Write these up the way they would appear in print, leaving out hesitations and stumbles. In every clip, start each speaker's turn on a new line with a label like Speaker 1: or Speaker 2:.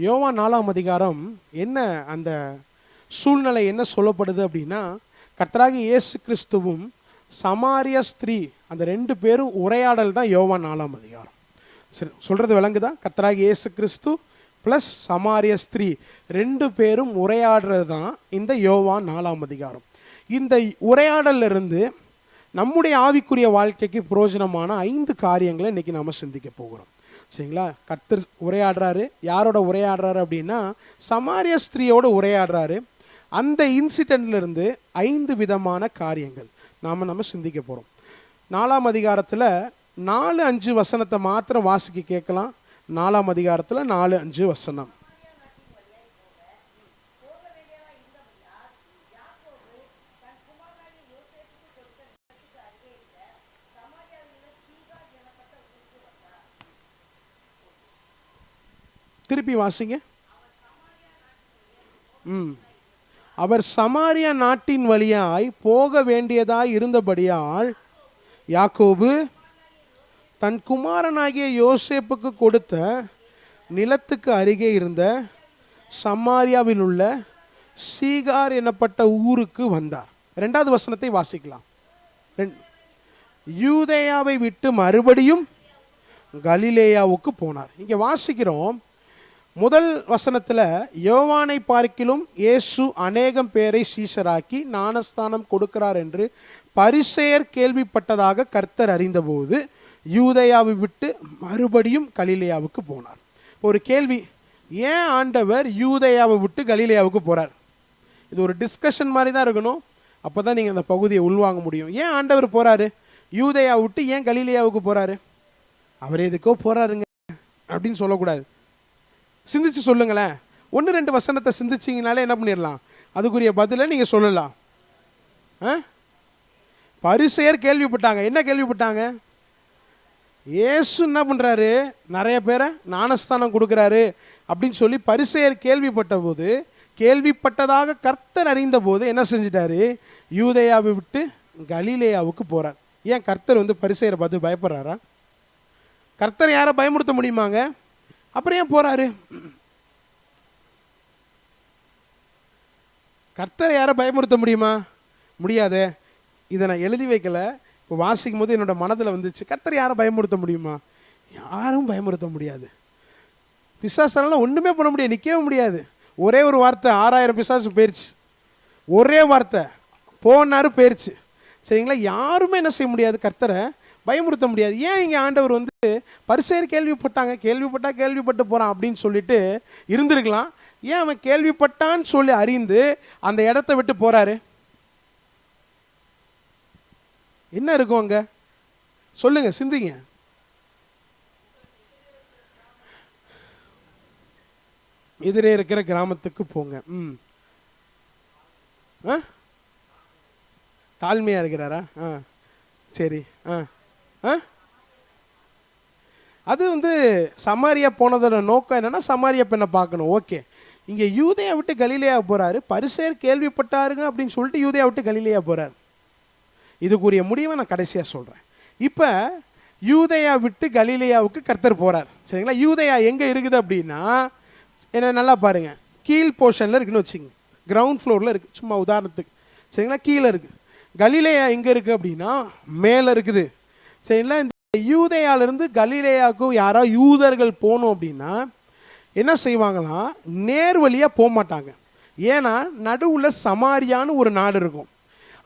Speaker 1: யோவான் 4ஆம் அதிகாரம் என்ன அந்த சூழ்நிலை என்ன சொல்லப்படுது அப்படின்னா, கர்த்தராகிய இயேசு கிறிஸ்துவும் சமாரிய ஸ்திரீ அந்த 2 பேரும் உரையாடல் தான் யோவான் 4ஆம் அதிகாரம். சரி, சொல்றது விளங்குதா? கர்த்தராகிய இயேசு கிறிஸ்து ப்ளஸ் சமாரிய ஸ்திரீ 2 பேரும் உரையாடுறது தான் இந்த யோவான் 4ஆம் அதிகாரம். இந்த உரையாடல்ல இருந்து நம்முடைய ஆவிக்குரிய வாழ்க்கைக்கு பிரயோஜனமான 5 காரியங்களை இன்னைக்கு நாம் சிந்திக்க போகிறோம். சரிங்களா? கர்த்தர் உரையாடுறாரு. யாரோட உரையாடுறாரு அப்படின்னா, சமாரிய ஸ்திரீயோட உரையாடுறாரு. அந்த இன்சிடென்ட்ல இருந்து 5 விதமான காரியங்கள் நம்ம சிந்திக்க போகிறோம். 4ஆம் அதிகாரத்தில் 4-5 வசனத்தை மாத்திரம் வாசிக்க கேட்கலாம். 4ஆம் அதிகாரத்தில் 4-5 வசனம். திருப்பி வாசிங்க. அவர் சமாரியா நாட்டின் வழியாய் போக வேண்டியதாய் இருந்தபடியால் யாக்கோபு தன் குமாரனாகிய யோசேப்புக்கு கொடுத்த நிலத்துக்கு அருகே இருந்த சமாரியாவில் உள்ள சீகார் எனப்பட்ட ஊருக்கு வந்தார். 2வது வசனத்தை வாசிக்கலாம். யூதேயாவை விட்டு மறுபடியும் கலிலேயாவுக்கு போனார். இங்கே வாசிக்கிறோம். முதல் வசனத்தில் யோவானை பார்க்கிலும் இயேசு அநேகம் பேரை சீஷராக்கி ஞானஸ்தானம் கொடுக்கிறார் என்று பரிசேயர் கேள்விப்பட்டதாக கர்த்தர் அறிந்தபோது யூதேயாவை விட்டு மறுபடியும் கலிலேயாவுக்கு போனார். ஒரு கேள்வி, ஏன் ஆண்டவர் யூதேயாவை விட்டு கலிலேயாவுக்கு போகிறார்? இது ஒரு டிஸ்கஷன் மாதிரி தான் இருக்கணும். அப்போ தான் நீங்கள் அந்த பகுதியை உள்வாங்க முடியும். ஏன் ஆண்டவர் போகிறாரு? யூதேயாவை விட்டு ஏன் கலிலேயாவுக்கு போகிறாரு? அவர் எதுக்கோ போகிறாருங்க அப்படின்னு சொல்லக்கூடாது. சிந்திச்சு சொல்லுங்களேன். 1-2 வசனத்தை சிந்திச்சிங்கனாலே என்ன பண்ணிடலாம்? அதுக்குரிய பதிலை நீங்கள் சொல்லலாம். பரிசேயர் கேள்விப்பட்டாங்க. என்ன கேள்விப்பட்டாங்க? இயேசு என்ன பண்ணுறாரு? நிறைய பேரை ஞானஸ்தானம் கொடுக்குறாரு அப்படின்னு சொல்லி பரிசேயர் கேள்விப்பட்ட போது, கேள்விப்பட்டதாக கர்த்தர் அறிந்த போது என்ன செஞ்சிட்டாரு? யூதேயாவை விட்டு கலிலேயாவுக்கு போகிறார். ஏன் கர்த்தர் பரிசேயரை பார்த்து பயப்படுறாரா? கர்த்தர் யாரை பயமுறுத்த முடியுமாங்க? அப்புறம் ஏன் போறாரு? கர்த்தரை யாரை பயமுறுத்த முடியுமா? முடியாதே. இதை நான் எழுதி வைக்கல, இப்போ வாசிக்கும் போது என்னோட மனதில் வந்துச்சு. கர்த்தரை யாரை பயமுறுத்த முடியுமா? யாரும் பயமுறுத்த முடியாது. பிசாசால ஒன்றுமே பண்ண முடியாது, நிற்கவே முடியாது. ஒரே ஒரு வார்த்தை 6000 பிசாசு போயிடுச்சு. ஒரே வார்த்தை போனாரு போயிடுச்சு. சரிங்களா? யாருமே என்ன செய்ய முடியாது, கர்த்தரை பயமுறுத்த முடியாது. ஏன் இங்கே ஆண்டவர் பரிசேயர் கேள்விப்பட்டு போகிறான் அப்படின்னு சொல்லிட்டு இருந்திருக்கலாம். ஏன் அவன் கேள்விப்பட்டான்னு சொல்லி அறிந்து அந்த இடத்த விட்டு போறாரு? என்ன இருக்கும் அங்க? சொல்லுங்க, சிந்திங்க. எதிரே இருக்கிற கிராமத்துக்கு போங்க. தாழ்மையா இருக்கிறாரா? சரி. அது சமாரியா போனதோட நோக்கம் என்னன்னா, சமாரியா பெண்ணை பார்க்கணும். ஓகே. இங்கே யூதேயா விட்டு கலிலேயா போறாரு. பரிசேயர் கேள்விப்பட்டாருங்க அப்படின்னு சொல்லிட்டு யூதேயா விட்டு கலிலேயா போறாரு. இதுக்குரிய முடிவை நான் கடைசியாக சொல்றேன். இப்போ யூதேயா விட்டு கலிலேயாவுக்கு கர்த்தர் போறார். சரிங்களா? யூதேயா எங்க இருக்குது அப்படின்னா, என்ன நல்லா பாருங்க, கீழ் போர்ஷன்ல இருக்குன்னு வச்சுங்க. கிரவுண்ட் ஃப்ளோர்ல இருக்கு, சும்மா உதாரணத்துக்கு. சரிங்களா? கீழே இருக்கு. கலிலேயா எங்க இருக்கு அப்படின்னா மேலே இருக்குது. சரிங்களா? இந்த யூதேயாவிலிருந்து கலிலேயாவுக்கு யாராவது யூதர்கள் போகணும் அப்படின்னா என்ன செய்வாங்களாம்? நேர் வழியாக போக மாட்டாங்க. ஏன்னா நடுவில் சமாரியான்னு ஒரு நாடு இருக்கும்.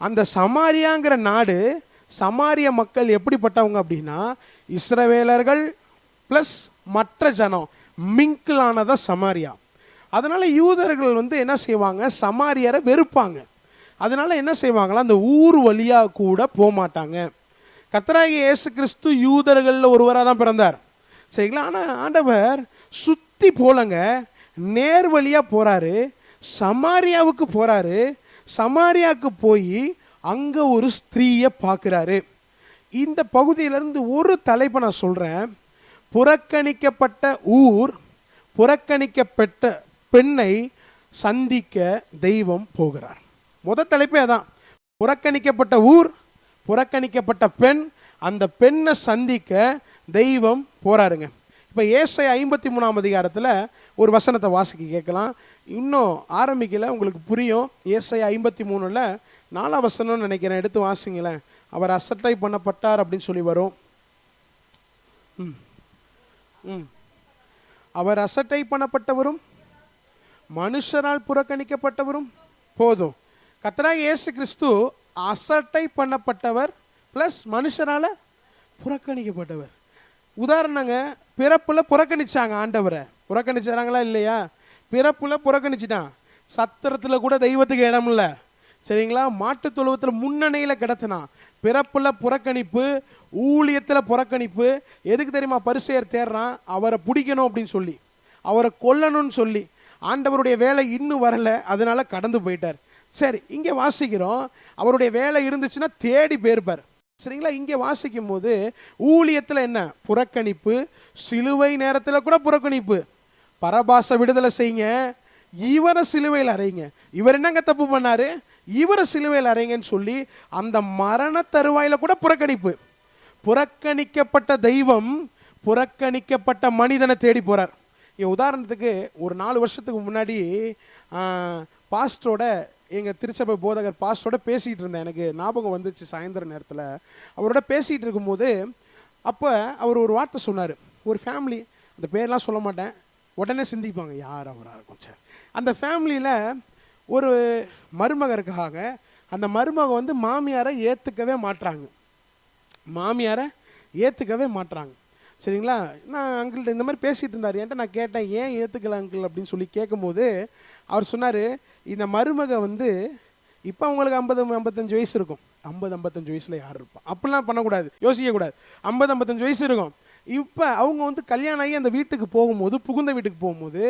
Speaker 1: அந்த சமாரியாங்கிற நாடு, சமாரிய மக்கள் எப்படிப்பட்டவங்க அப்படின்னா இஸ்ரவேலர்கள் ப்ளஸ் மற்ற ஜனம் மிங்கிளானதான் சமாரியா. அதனால யூதர்கள் என்ன செய்வாங்க? சமாரியரை வெறுப்பாங்க. அதனால என்ன செய்வாங்களா? அந்த ஊர் வழியாக கூட போக மாட்டாங்க. கர்த்தராகிய இயேசு கிறிஸ்து யூதர்களில் ஒருவராக தான் பிறந்தார். சரிங்களா? ஆனால் ஆண்டவர் சுற்றி போலங்க, நேர் வழியாக போகிறாரு. சமாரியாவுக்கு போகிறாரு. சமாரியாவுக்கு போய் அங்கே ஒரு ஸ்திரீயை பார்க்குறாரு. இந்த பகுதியிலேருந்து ஒரு தலைப்பை நான் சொல்கிறேன். புறக்கணிக்கப்பட்ட ஊர், புறக்கணிக்கப்பட்ட பெண்ணை சந்திக்க தெய்வம் போகிறார். முதல் தலைப்பே அதான். புறக்கணிக்கப்பட்ட ஊர், புறக்கணிக்கப்பட்ட பெண், அந்த பெண்ணை சந்திக்க தெய்வம் போறாருங்க. இப்போ ஏசாயா 53ஆம் அதிகாரத்தில் ஒரு வசனத்தை வாசிக்க கேட்கலாம். இன்னும் ஆரம்பிக்கல, உங்களுக்கு புரியும். ஏசாயா 53 4 வசனம்னு நினைக்கிறேன், எடுத்து வாசிங்களேன். அவர் அசட்டை பண்ணப்பட்டார் அப்படின்னு சொல்லி வரும். அவர் அசட்டை பண்ணப்பட்டவரும் மனுஷரால் புறக்கணிக்கப்பட்டவரும். போதும், கர்த்தராகிய இயேசு கிறிஸ்து அசட்டை பண்ணப்பட்டவர் பிளஸ் மனுஷரால புறக்கணிக்கப்பட்டவர். உதாரணங்க, பிறப்புல புறக்கணிச்சாங்க ஆண்டவரை. புறக்கணிச்சாங்களா இல்லையா? பிறப்புல புறக்கணிச்சிட்டான். சத்திரத்துல கூட தெய்வத்துக்கு இடம் இல்லை, சரிங்களா? மாட்டு தொழுவத்தில் முன்னணியில் கிடத்தினான். பிறப்புல புறக்கணிப்பு, ஊழியத்தில் புறக்கணிப்பு. எதுக்கு தெரியுமா? பரிசேயர் தேடுறான், அவரை பிடிக்கணும் அப்படின்னு சொல்லி, அவரை கொல்லணும்னு சொல்லி. ஆண்டவருடைய வேலை இன்னும் வரல, அதனால கடந்து போயிட்டார். சரி, இங்கே வாசிக்கிறோம், அவருடைய வேலை இருந்துச்சுன்னா தேடி போயிருப்பார், சரிங்களா? இங்கே வாசிக்கும் போது ஊழியத்தில் என்ன புறக்கணிப்பு, சிலுவை நேரத்தில் கூட புறக்கணிப்பு. பரபாச விடுதலை செய்யுங்க, இவரை சிலுவையில் அறையுங்க. இவர் என்னங்க தப்பு பண்ணாரு? இவரை சிலுவையில் அறைங்கன்னு சொல்லி அந்த மரண தருவாயில கூட புறக்கணிப்பு. புறக்கணிக்கப்பட்ட தெய்வம் புறக்கணிக்கப்பட்ட மனிதனை தேடி போறார். உதாரணத்துக்கு ஒரு 4 வருஷத்துக்கு முன்னாடி பாஸ்டரோட, எங்கள் திருச்சபை போதகர் பாஸ்டரோட பேசிகிட்டு இருந்தேன். எனக்கு ஞாபகம் வந்துச்சு சாயந்தர நேரத்தில். அவரோட பேசிகிட்டு இருக்கும்போது அப்போ அவர் ஒரு வார்த்தை சொன்னார். ஒரு ஃபேமிலி, அந்த பேர்லாம் சொல்ல மாட்டேன், உடனே சிந்திப்பாங்க யார் அவராக இருக்கும். சார், அந்த ஃபேமிலியில் ஒரு மருமக இருக்காங்க. அந்த மருமக வந்து மாமியாரை ஏற்றுக்கவே மாட்டுறாங்க. மாமியாரை ஏற்றுக்கவே மாட்டுறாங்க, சரிங்களா? நான் அங்கிள்கிட்ட இந்த மாதிரி பேசிகிட்டு இருந்தார். என்கிட்ட நான் கேட்டேன், ஏன் ஏற்றுக்கல அங்கிள் அப்படின்னு சொல்லி கேட்கும்போது அவர் சொன்னார், இந்த மருமக வந்து இப்போ அவங்களுக்கு 50-55 வயசு இருக்கும். 50-55 வயசில் யார் இருப்பான்? அப்படிலாம் பண்ணக்கூடாது, யோசிக்கக்கூடாது. 50-55 வயசு இருக்கும். இப்போ அவங்க வந்து கல்யாணம் ஆகி அந்த வீட்டுக்கு போகும்போது, புகுந்த வீட்டுக்கு போகும்போது,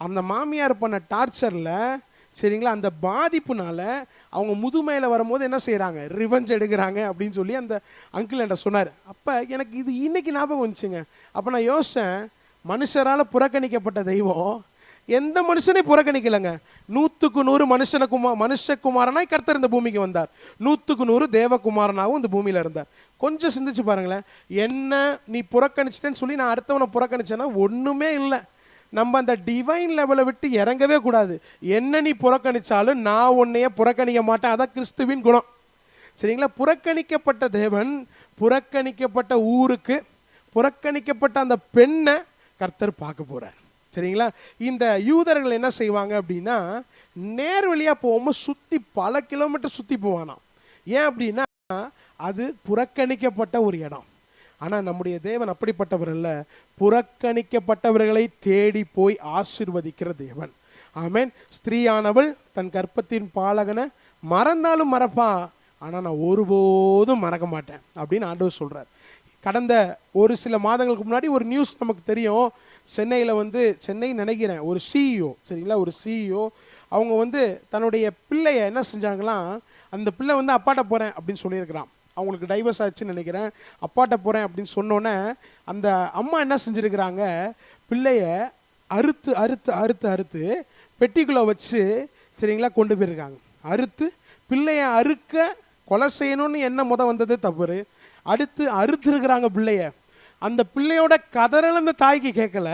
Speaker 1: அந்த மாமியார் பண்ண டார்ச்சரில், சரிங்களா, அந்த பாதிப்புனால அவங்க முதுமையில் வரும்போது என்ன செய்கிறாங்க? ரிவெஞ்ச் எடுக்கிறாங்க அப்படின்னு சொல்லி அந்த அங்கிள் என்கிட்ட சொன்னார். அப்போ எனக்கு இது இன்னைக்கு ஞாபகம் வந்துச்சுங்க. அப்போ நான் யோசித்தேன், மனுஷரால் புறக்கணிக்கப்பட்ட தெய்வம் எந்த மனுஷனை புறக்கணிக்கலைங்க. 100க்கு 100 மனுஷகுமாரனாய் கர்த்தர் இந்த பூமிக்கு வந்தார். 100க்கு 100 தேவகுமாரனாகவும் இந்த பூமியில் இருந்தார். கொஞ்சம் சிந்திச்சு பாருங்களேன். என்ன நீ புறக்கணிச்சிட்டேன்னு சொல்லி நான் அடுத்தவனை புறக்கணிச்சேன்னா ஒன்றுமே இல்லை. நம்ம அந்த டிவைன் லெவலை விட்டு இறங்கவே கூடாது. என்ன நீ புறக்கணிச்சாலும் நான் உன்னைய புறக்கணிக்க மாட்டேன். அதான் கிறிஸ்துவின் குணம், சரிங்களா? புறக்கணிக்கப்பட்ட தேவன் புறக்கணிக்கப்பட்ட ஊருக்கு, புறக்கணிக்கப்பட்ட அந்த பெண்ணை கர்த்தர் பார்க்க போறார், சரிங்களா? இந்த யூதர்கள் என்ன செய்வாங்க அப்படின்னா, நேர் வழியா போகும்போது சுற்றி பல கிலோமீட்டர் சுற்றி போவானாம். ஏன் அப்படின்னா அது புறக்கணிக்கப்பட்ட ஒரு இடம். ஆனால் நம்முடைய தேவன் அப்படிப்பட்டவர் அல்ல, புறக்கணிக்கப்பட்டவர்களை தேடி போய் ஆசீர்வதிக்கிற தேவன். ஆமென். ஸ்திரீயானவள் தன் கர்ப்பத்தின் பாலகனை மறந்தாலும் மறப்பா, ஆனால் நான் ஒருபோதும் மறக்க மாட்டேன் அப்படின்னு ஆண்டவர் சொல்றார். கடந்த ஒரு சில மாதங்களுக்கு முன்னாடி ஒரு நியூஸ் நமக்கு தெரியும். சென்னையில் வந்து, சென்னை நினைக்கிறேன், ஒரு சிஇஓ, சரிங்களா, ஒரு சிஇஓ அவங்க வந்து தன்னுடைய பிள்ளைய என்ன செஞ்சாங்களாம், அந்த பிள்ளை வந்து அப்பாட்ட போகிறேன் அப்படின்னு சொல்லியிருக்கிறான். அவங்களுக்கு டைவர்ஸ் ஆச்சுன்னு நினைக்கிறேன். அப்பாட்ட போகிறேன் அப்படின்னு சொன்னோன்னே அந்த அம்மா என்ன செஞ்சுருக்கிறாங்க, பிள்ளைய அறுத்து அறுத்து அறுத்து அறுத்து பெட்டிக்குள்ளே வச்சு, சரிங்களா, கொண்டு போயிருக்காங்க. அறுத்து பிள்ளைய அறுக்க கொலை செய்யணும்னு என்ன வந்தது தவறு. அடுத்து அறுத்துருக்கிறாங்க பிள்ளைய. அந்த பிள்ளையோட கதறல் அந்த தாய்க்கு கேட்கல,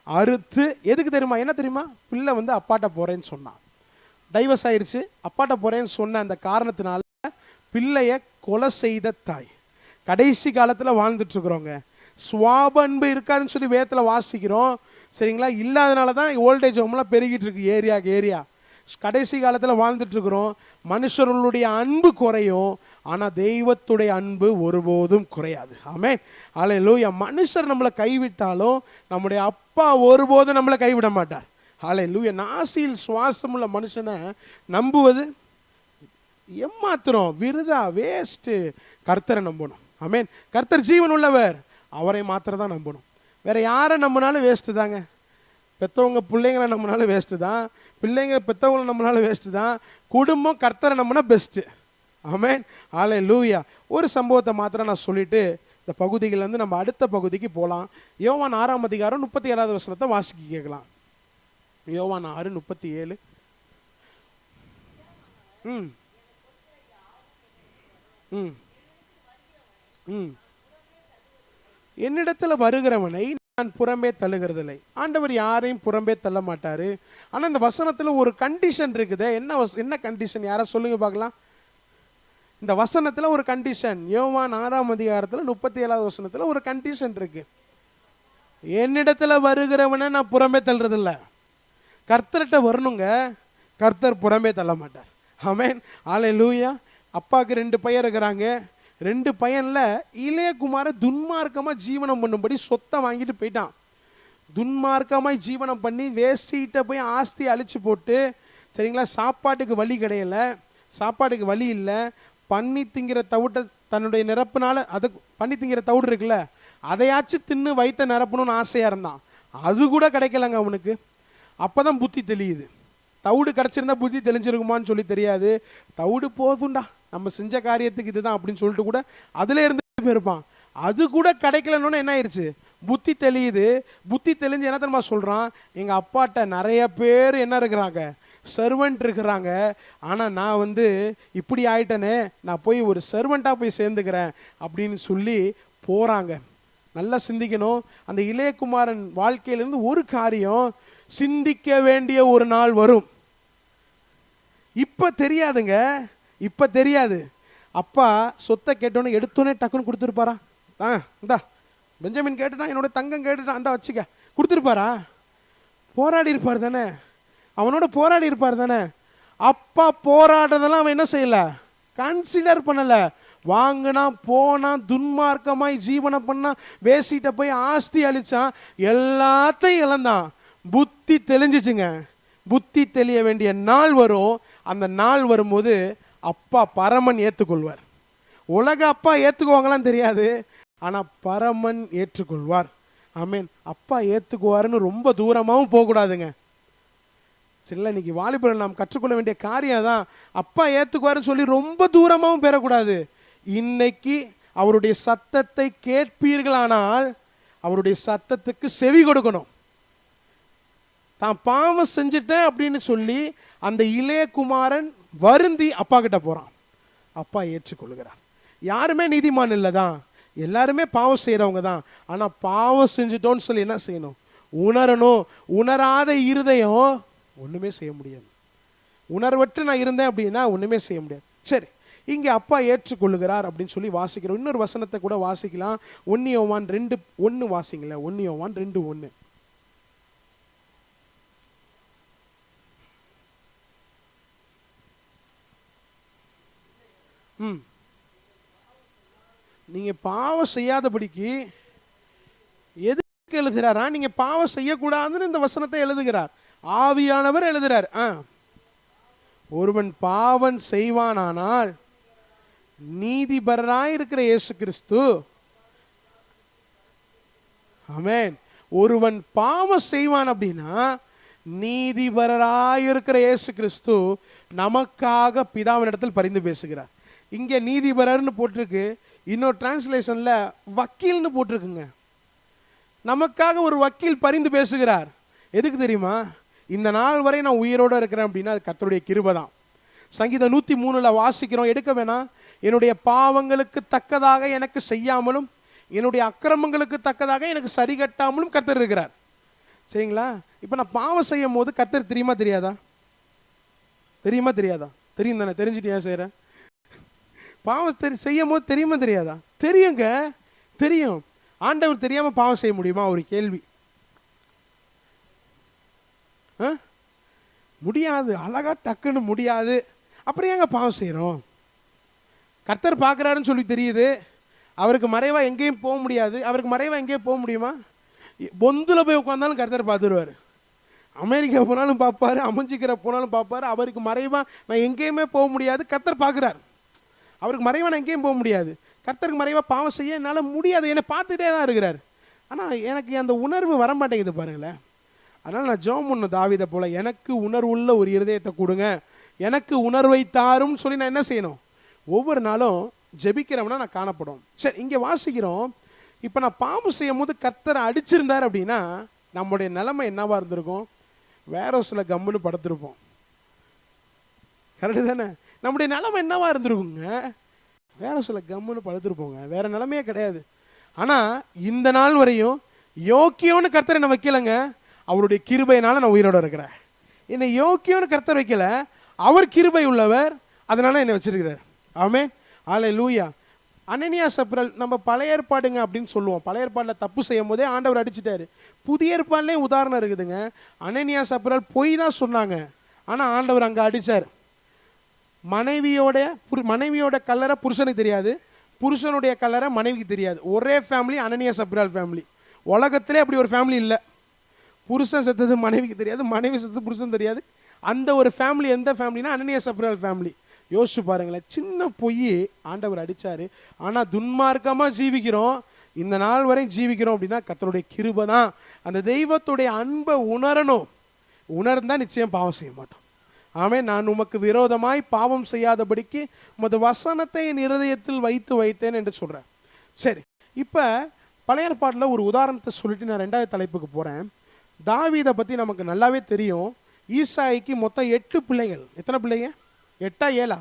Speaker 1: அறுத்து எதுக்கு தெரியுமா? என்ன தெரியுமா? பிள்ளை வந்து அப்பாட்ட போகிறேன்னு சொன்னான். டைவர்ஸ் ஆயிடுச்சு, அப்பாட்ட போகிறேன்னு சொன்ன அந்த காரணத்தினால பிள்ளைய கொலை செய்த தாய். கடைசி காலத்தில் வாழ்ந்துட்டுருக்குறோங்க. சுவாப அன்பு இருக்காதுன்னு சொல்லி வேதத்தில் வாசிக்கிறோம், சரிங்களா? இல்லாதனால தான் ஓல்டேஜ் ஹோம்லாம் பெருகிட்டு இருக்கு ஏரியாவுக்கு ஏரியா. கடைசி காலத்தில் வாழ்ந்துட்டுருக்குறோம். மனுஷர்களுடைய அன்பு குறையும், ஆனால் தெய்வத்துடைய அன்பு ஒருபோதும் குறையாது. ஆமென். ஹல்லேலூயா. மனுஷர் நம்மளை கைவிட்டாலும் நம்முடைய அப்பா ஒருபோதும் நம்மளை கைவிட மாட்டார். ஹல்லேலூயா. நாசியில் சுவாசமுள்ள மனுஷனை நம்புவது ஏமாத்திரம், விருதா, வேஸ்ட்டு. கர்த்தரை நம்பணும். ஆமென். கர்த்தர் ஜீவன் உள்ளவர், அவரை மாத்திரம் தான் நம்பணும். வேற யாரை நம்பினாலும் வேஸ்ட்டு தாங்க. பெற்றவங்க பிள்ளைங்களை நம்பினாலும் வேஸ்ட்டு தான், பிள்ளைங்க பெற்றவங்களை நம்பினாலும் வேஸ்ட்டு தான். குடும்பம் கர்த்தரை நம்பினா பெஸ்ட்டு. ஆமென். ஹல்லேலூயா. ஒரு சம்பவத்தை மாத்திரம் நான் சொல்லிட்டு இந்த பகுதியிலேருந்து நம்ம அடுத்த பகுதிக்கு போகலாம். யோவான் 6ஆம் அதிகாரம் 37வது வசனத்தை வாசிக்க கேட்கலாம். யோவான் 6:37. ம் ம் ம் என்னிடத்தில் வருகிறவனை நான் புறம்பே தள்ளுகிறதில்லை. ஆண்டவர் யாரையும் புறம்பே தள்ள மாட்டாரு. ஆனா இந்த வசனத்துல ஒரு கண்டிஷன் இருக்குது. என்ன கண்டிஷன்? யாரா சொல்லுங்க பார்க்கலாம். இந்த வசனத்துல ஒரு கண்டிஷன். யோவான் 6ஆம் அதிகாரத்துல 37வது வசனத்துல ஒரு கண்டிஷன் இருக்கு. என்னிடத்துல வருகிறவனை நான் புறம்பே தள்ளுறதில்ல. கர்த்தர்கிட்ட வரணுங்க. கர்த்தர் புறம்பே தள்ள மாட்டார். ஆமென். அல்லேலூயா. அப்பாவுக்கு 2 பையன் இருக்கிறாங்க. 2 பையன்ல இளையகுமார துன்மார்க்கமா ஜீவனம் பண்ணும்படி சொத்தை வாங்கிட்டு போயிட்டான். துன்மார்க்கமாய் ஜீவனம் பண்ணி வேஸ்டிகிட்ட போய் ஆஸ்தி அழிச்சு போட்டு, சரிங்களா, சாப்பாட்டுக்கு வழி கிடையல, சாப்பாட்டுக்கு வழி இல்லை, பண்ணி திங்கிற தவிட்ட தன்னுடைய நிரப்புனால, அது பண்ணி திங்கிற தவிடு இருக்குல்ல, அதையாச்சும் தின்னு வயிற்ற நிரப்பணும்னு ஆசையாக இருந்தான். அது கூட கிடைக்கலங்க அவனுக்கு. அப்போ தான் புத்தி தெளியுது. தவிடு கிடச்சிருந்தா புத்தி தெளிஞ்சிருக்குமான்னு சொல்லி தெரியாது. தவிடு போதுண்டா, நம்ம செஞ்ச காரியத்துக்கு இதுதான் அப்படின்னு சொல்லிட்டு கூட அதில் இருந்து போயிருப்பான். அது கூட கிடைக்கலன்னு என்ன ஆயிடுச்சு, புத்தி தெளியுது. புத்தி தெளிஞ்சு என்ன தெரியுமா சொல்கிறான், எங்கள் அப்பாட்ட நிறைய பேர் என்ன இருக்கிறாங்க, சர்வெண்ட் இருக்கிறாங்க. ஆனால் நான் இப்படி ஆயிட்டனே, நான் போய் ஒரு சர்வெண்ட்டாக போய் சேர்ந்துக்கிறேன் அப்படின்னு சொல்லி போகிறாங்க. நல்லா சிந்திக்கணும். அந்த இளையகுமாரன் வாழ்க்கையிலிருந்து ஒரு காரியம் சிந்திக்க வேண்டிய ஒரு நாள் வரும். இப்ப தெரியாதுங்க, இப்ப தெரியாது. அப்பா சொத்தை கேட்டோன்னு எடுத்தோன்னே டக்குன்னு கொடுத்துருப்பாரா? இந்தா பெஞ்சமின் கேட்டுட்டான், என்னோட தங்கம் கேட்டுட்டான், அந்த வச்சுக்க கொடுத்துருப்பாரா? போராடி இருப்பார் தானே, அவனோட போராடி இருப்பார் தானே. அப்பா போராடுறதெல்லாம் அவன் என்ன செய்யல, கன்சிடர் பண்ணல. வாங்கினா போனா, துன்மார்க்கமாய் ஜீவனம் பண்ணா, வேசிட்ட போய் ஆஸ்தி அழிச்சான், எல்லாத்தையும் இழந்தான். புத்தி தெளிஞ்சிச்சுங்க. புத்தி தெளிய வேண்டிய நாள் வரும். அந்த நாள் வரும்போது அப்பா பரமன் ஏற்றுக்கொள்வார். உலக அப்பா ஏற்றுக்குவாங்களாம் தெரியாது, ஆனா பரமன் ஏற்றுக்கொள்வார். ஆமீன். அப்பா ஏற்றுக்குவாருன்னு ரொம்ப தூரமாகவும் போகக்கூடாதுங்க. சரிங்களா, இன்னைக்கு வாலிபர்கள் நாம் கற்றுக்கொள்ள வேண்டிய காரியம் தான். அப்பா ஏற்றுக்குவாருன்னு சொல்லி ரொம்ப தூரமாகவும் பெறக்கூடாது. இன்னைக்கு அவருடைய சத்தத்தை கேட்பீர்களானால் அவருடைய சத்தத்துக்கு செவி கொடுக்கணும். தான் பாவம் செஞ்சுட்டேன் அப்படின்னு சொல்லி அந்த இளையகுமாரன் வருந்தி அப்பா கிட்ட போறான். அப்பா ஏற்றுக்கொள்கிறார். யாருமே நீதிமான் இல்லை தான், எல்லாருமே பாவம் செய்யறவங்க தான். ஆனா பாவம் செஞ்சுட்டோன்னு சொல்லி என்ன செய்யணும், உணரணும். உணராத இருதயம் ஒண்ணுமே செய்ய முடியாது. உணர்வற்று நான் இருந்தேன் அப்படின்னா ஒண்ணுமே செய்ய முடியாது. சரி, இங்கே அப்பா ஏற்றுக்கொள்ளுகிறார் அப்படின்னு சொல்லி வாசிக்கிறோம். இன்னொரு வசனத்தை கூட வாசிக்கலாம். 1 யோவான் 2:1 வாசிங்களேன். 1 யோவான் 2:1. நீங்க பாவம் செய்யாதபடிக்கு எதுக்கு எழுதுகிறாரா, நீங்க பாவம் செய்யக்கூடாதுன்னு இந்த வசனத்தை எழுதுகிறார். ஆவியானவர் எழுதுறார். ஒருவன் பாவம் செய்வானானால் நீதிபரராய் இருக்கிற இயேசு கிறிஸ்து, ஆமென், ஒருவன் பாவம் செய்வான் அப்படின்னா நீதிபரராய் இருக்கிற இயேசு கிறிஸ்து நமக்காக பிதாவினிடத்தில் பரிந்து பேசுகிறார். இங்க நீதிபரர்னு போட்டிருக்கு, இன்னொரு டிரான்ஸ்லேஷன்ல வக்கீல்னு போட்டிருக்குங்க. நமக்காக ஒரு வக்கீல் பரிந்து பேசுகிறார். எதுக்கு தெரியுமா, இந்த நாள் வரை நான் உயிரோட இருக்கிறேன் அப்படின்னா அது கர்த்தருடைய கிருபை தான். சங்கீதம் 103 வாசிக்கிறோம், எடுக்க வேணாம், என்னுடைய பாவங்களுக்கு தக்கதாக எனக்கு செய்யாமலும் என்னுடைய அக்கிரமங்களுக்கு தக்கதாக எனக்கு சரி கட்டாமலும் கர்த்தர் இருக்கிறார். சரிங்களா, இப்போ நான் பாவம் செய்யும் போது கர்த்தர் தெரியுமா தெரியாதா? தெரியுமா தெரியாதா? தெரியும் தானே, தெரிஞ்சுட்டு ஏன் செய்கிறேன்? பாவம் செய்யும் போது தெரியுமா தெரியாதா? தெரியுங்க, தெரியும். ஆண்டவர் தெரியாம பாவம் செய்ய முடியுமா? ஒரு கேள்வி. முடியாது, அழகா டக்குன்னு முடியாது. அப்புறம் ஏங்க பாவம் செய்கிறோம்? கர்த்தர் பார்க்குறாருன்னு சொல்லி தெரியுது. அவருக்கு மறைவா எங்கேயும் போக முடியாது. அவருக்கு மறைவா எங்கேயும் போக முடியுமா? பொந்துல போய் உட்காந்தாலும் கர்த்தர் பார்த்துருவார். அமெரிக்கா போனாலும் பார்ப்பாரு, அமைஞ்சிக்கிற போனாலும் பார்ப்பாரு. அவருக்கு மறைவா நான் எங்கேயுமே போக முடியாது, கர்த்தர் பார்க்குறாரு. அவருக்கு மறைவா நான் எங்கேயும் போக முடியாது. கர்த்தருக்கு மறைவா பாவம் செய்ய என்னால் முடியாது, என்னை பார்த்துட்டே தான் இருக்கிறார். ஆனால் எனக்கு அந்த உணர்வு வர மாட்டேங்குது பாருங்களேன். அதனால் நான் ஜெபம் பண்ணணும் தாவீதை போல, எனக்கு உணர்வுள்ள ஒரு இருதயத்தை கொடுங்க, எனக்கு உணர்வை தாரும்னு சொல்லி நான் என்ன செய்யணும்? ஒவ்வொரு நாளும் ஜெபிக்கிறவனா நான் காணப்படும். சரி, இங்கே வாசிக்கிறோம், இப்போ நான் பாவம் செய்யும் போது கர்த்தரை அடிச்சிருந்தார் அப்படின்னா நம்முடைய நிலைமை என்னவா இருந்திருக்கும்? வேற சில கம்முன்னு படுத்திருப்போம். கரெக்டு தானே? நம்முடைய நிலைமை என்னவா இருந்திருக்குங்க? வேற சில கம்முன்னு படுத்திருப்போங்க, வேற நிலைமையே கிடையாது. ஆனால் இந்த நாள் வரையும் யோக்கியோன்னு கர்த்தர் என்ன வைக்கலங்க, அவருடைய கிருபையினால நான் உயிரோட இருக்கிறேன். என்னை யோக்கியோன்னு கர்த்தர் வைக்கல, அவர் கிருபை உள்ளவர், அதனால என்னை வச்சிருக்கிறார். ஆமென், ஹல்லேலூயா. அனனியா சப்ரல் நம்ம பழைய ஏற்பாடுங்க அப்படின்னு சொல்லுவோம். பழைய ஏற்பாடில் தப்பு செய்யும் போதே ஆண்டவர் அடிச்சிட்டாரு. புதிய ஏற்பாடுலேயும் உதாரணம் இருக்குதுங்க. அனனியா சப்ரல் பொய் தான் சொன்னாங்க, ஆனால் ஆண்டவர் அங்கே அடித்தார். மனைவியோட கல்லறை புருஷனுக்கு தெரியாது, புருஷனுடைய கல்லறை மனைவிக்கு தெரியாது. ஒரே ஃபேமிலி அனனியா சப்ரால் ஃபேமிலி. உலகத்திலே அப்படி ஒரு ஃபேமிலி இல்லை. புருஷன் செத்தது மனைவிக்கு தெரியாது, மனைவி செத்தது புருஷன் தெரியாது. அந்த ஒரு ஃபேமிலி எந்த ஃபேமிலினா அனனியா சப்ரால் ஃபேமிலி. யோசிச்சு பாருங்களேன், சின்ன பொய் ஆண்டவர் அடித்தார். ஆனால் துன்மார்க்கமாக ஜீவிக்கிறோம், இந்த நாள் வரை ஜீவிக்கிறோம் அப்படின்னா கர்த்தருடைய கிருபை தான். அந்த தெய்வத்துடைய அன்பை உணரணும். உணர்ந்தால் நிச்சயம் பாவம் செய்ய மாட்டோம். ஆமென். நான் உமக்கு விரோதமாய் பாவம் செய்யாதபடிக்கு உமது வசனத்தை என் இருதயத்தில் வைத்தேன் என்று சொல்கிறேன். சரி, இப்போ பழைய ஏற்பாட்டில் ஒரு உதாரணத்தை சொல்லிட்டு நான் 2வது தலைப்புக்கு போகிறேன். தாவீதை பற்றி நமக்கு நல்லாவே தெரியும். ஈசாய்க்கு மொத்தம் 8 பிள்ளைகள். எத்தனை பிள்ளைங்க? 8ஆ 7ஆ?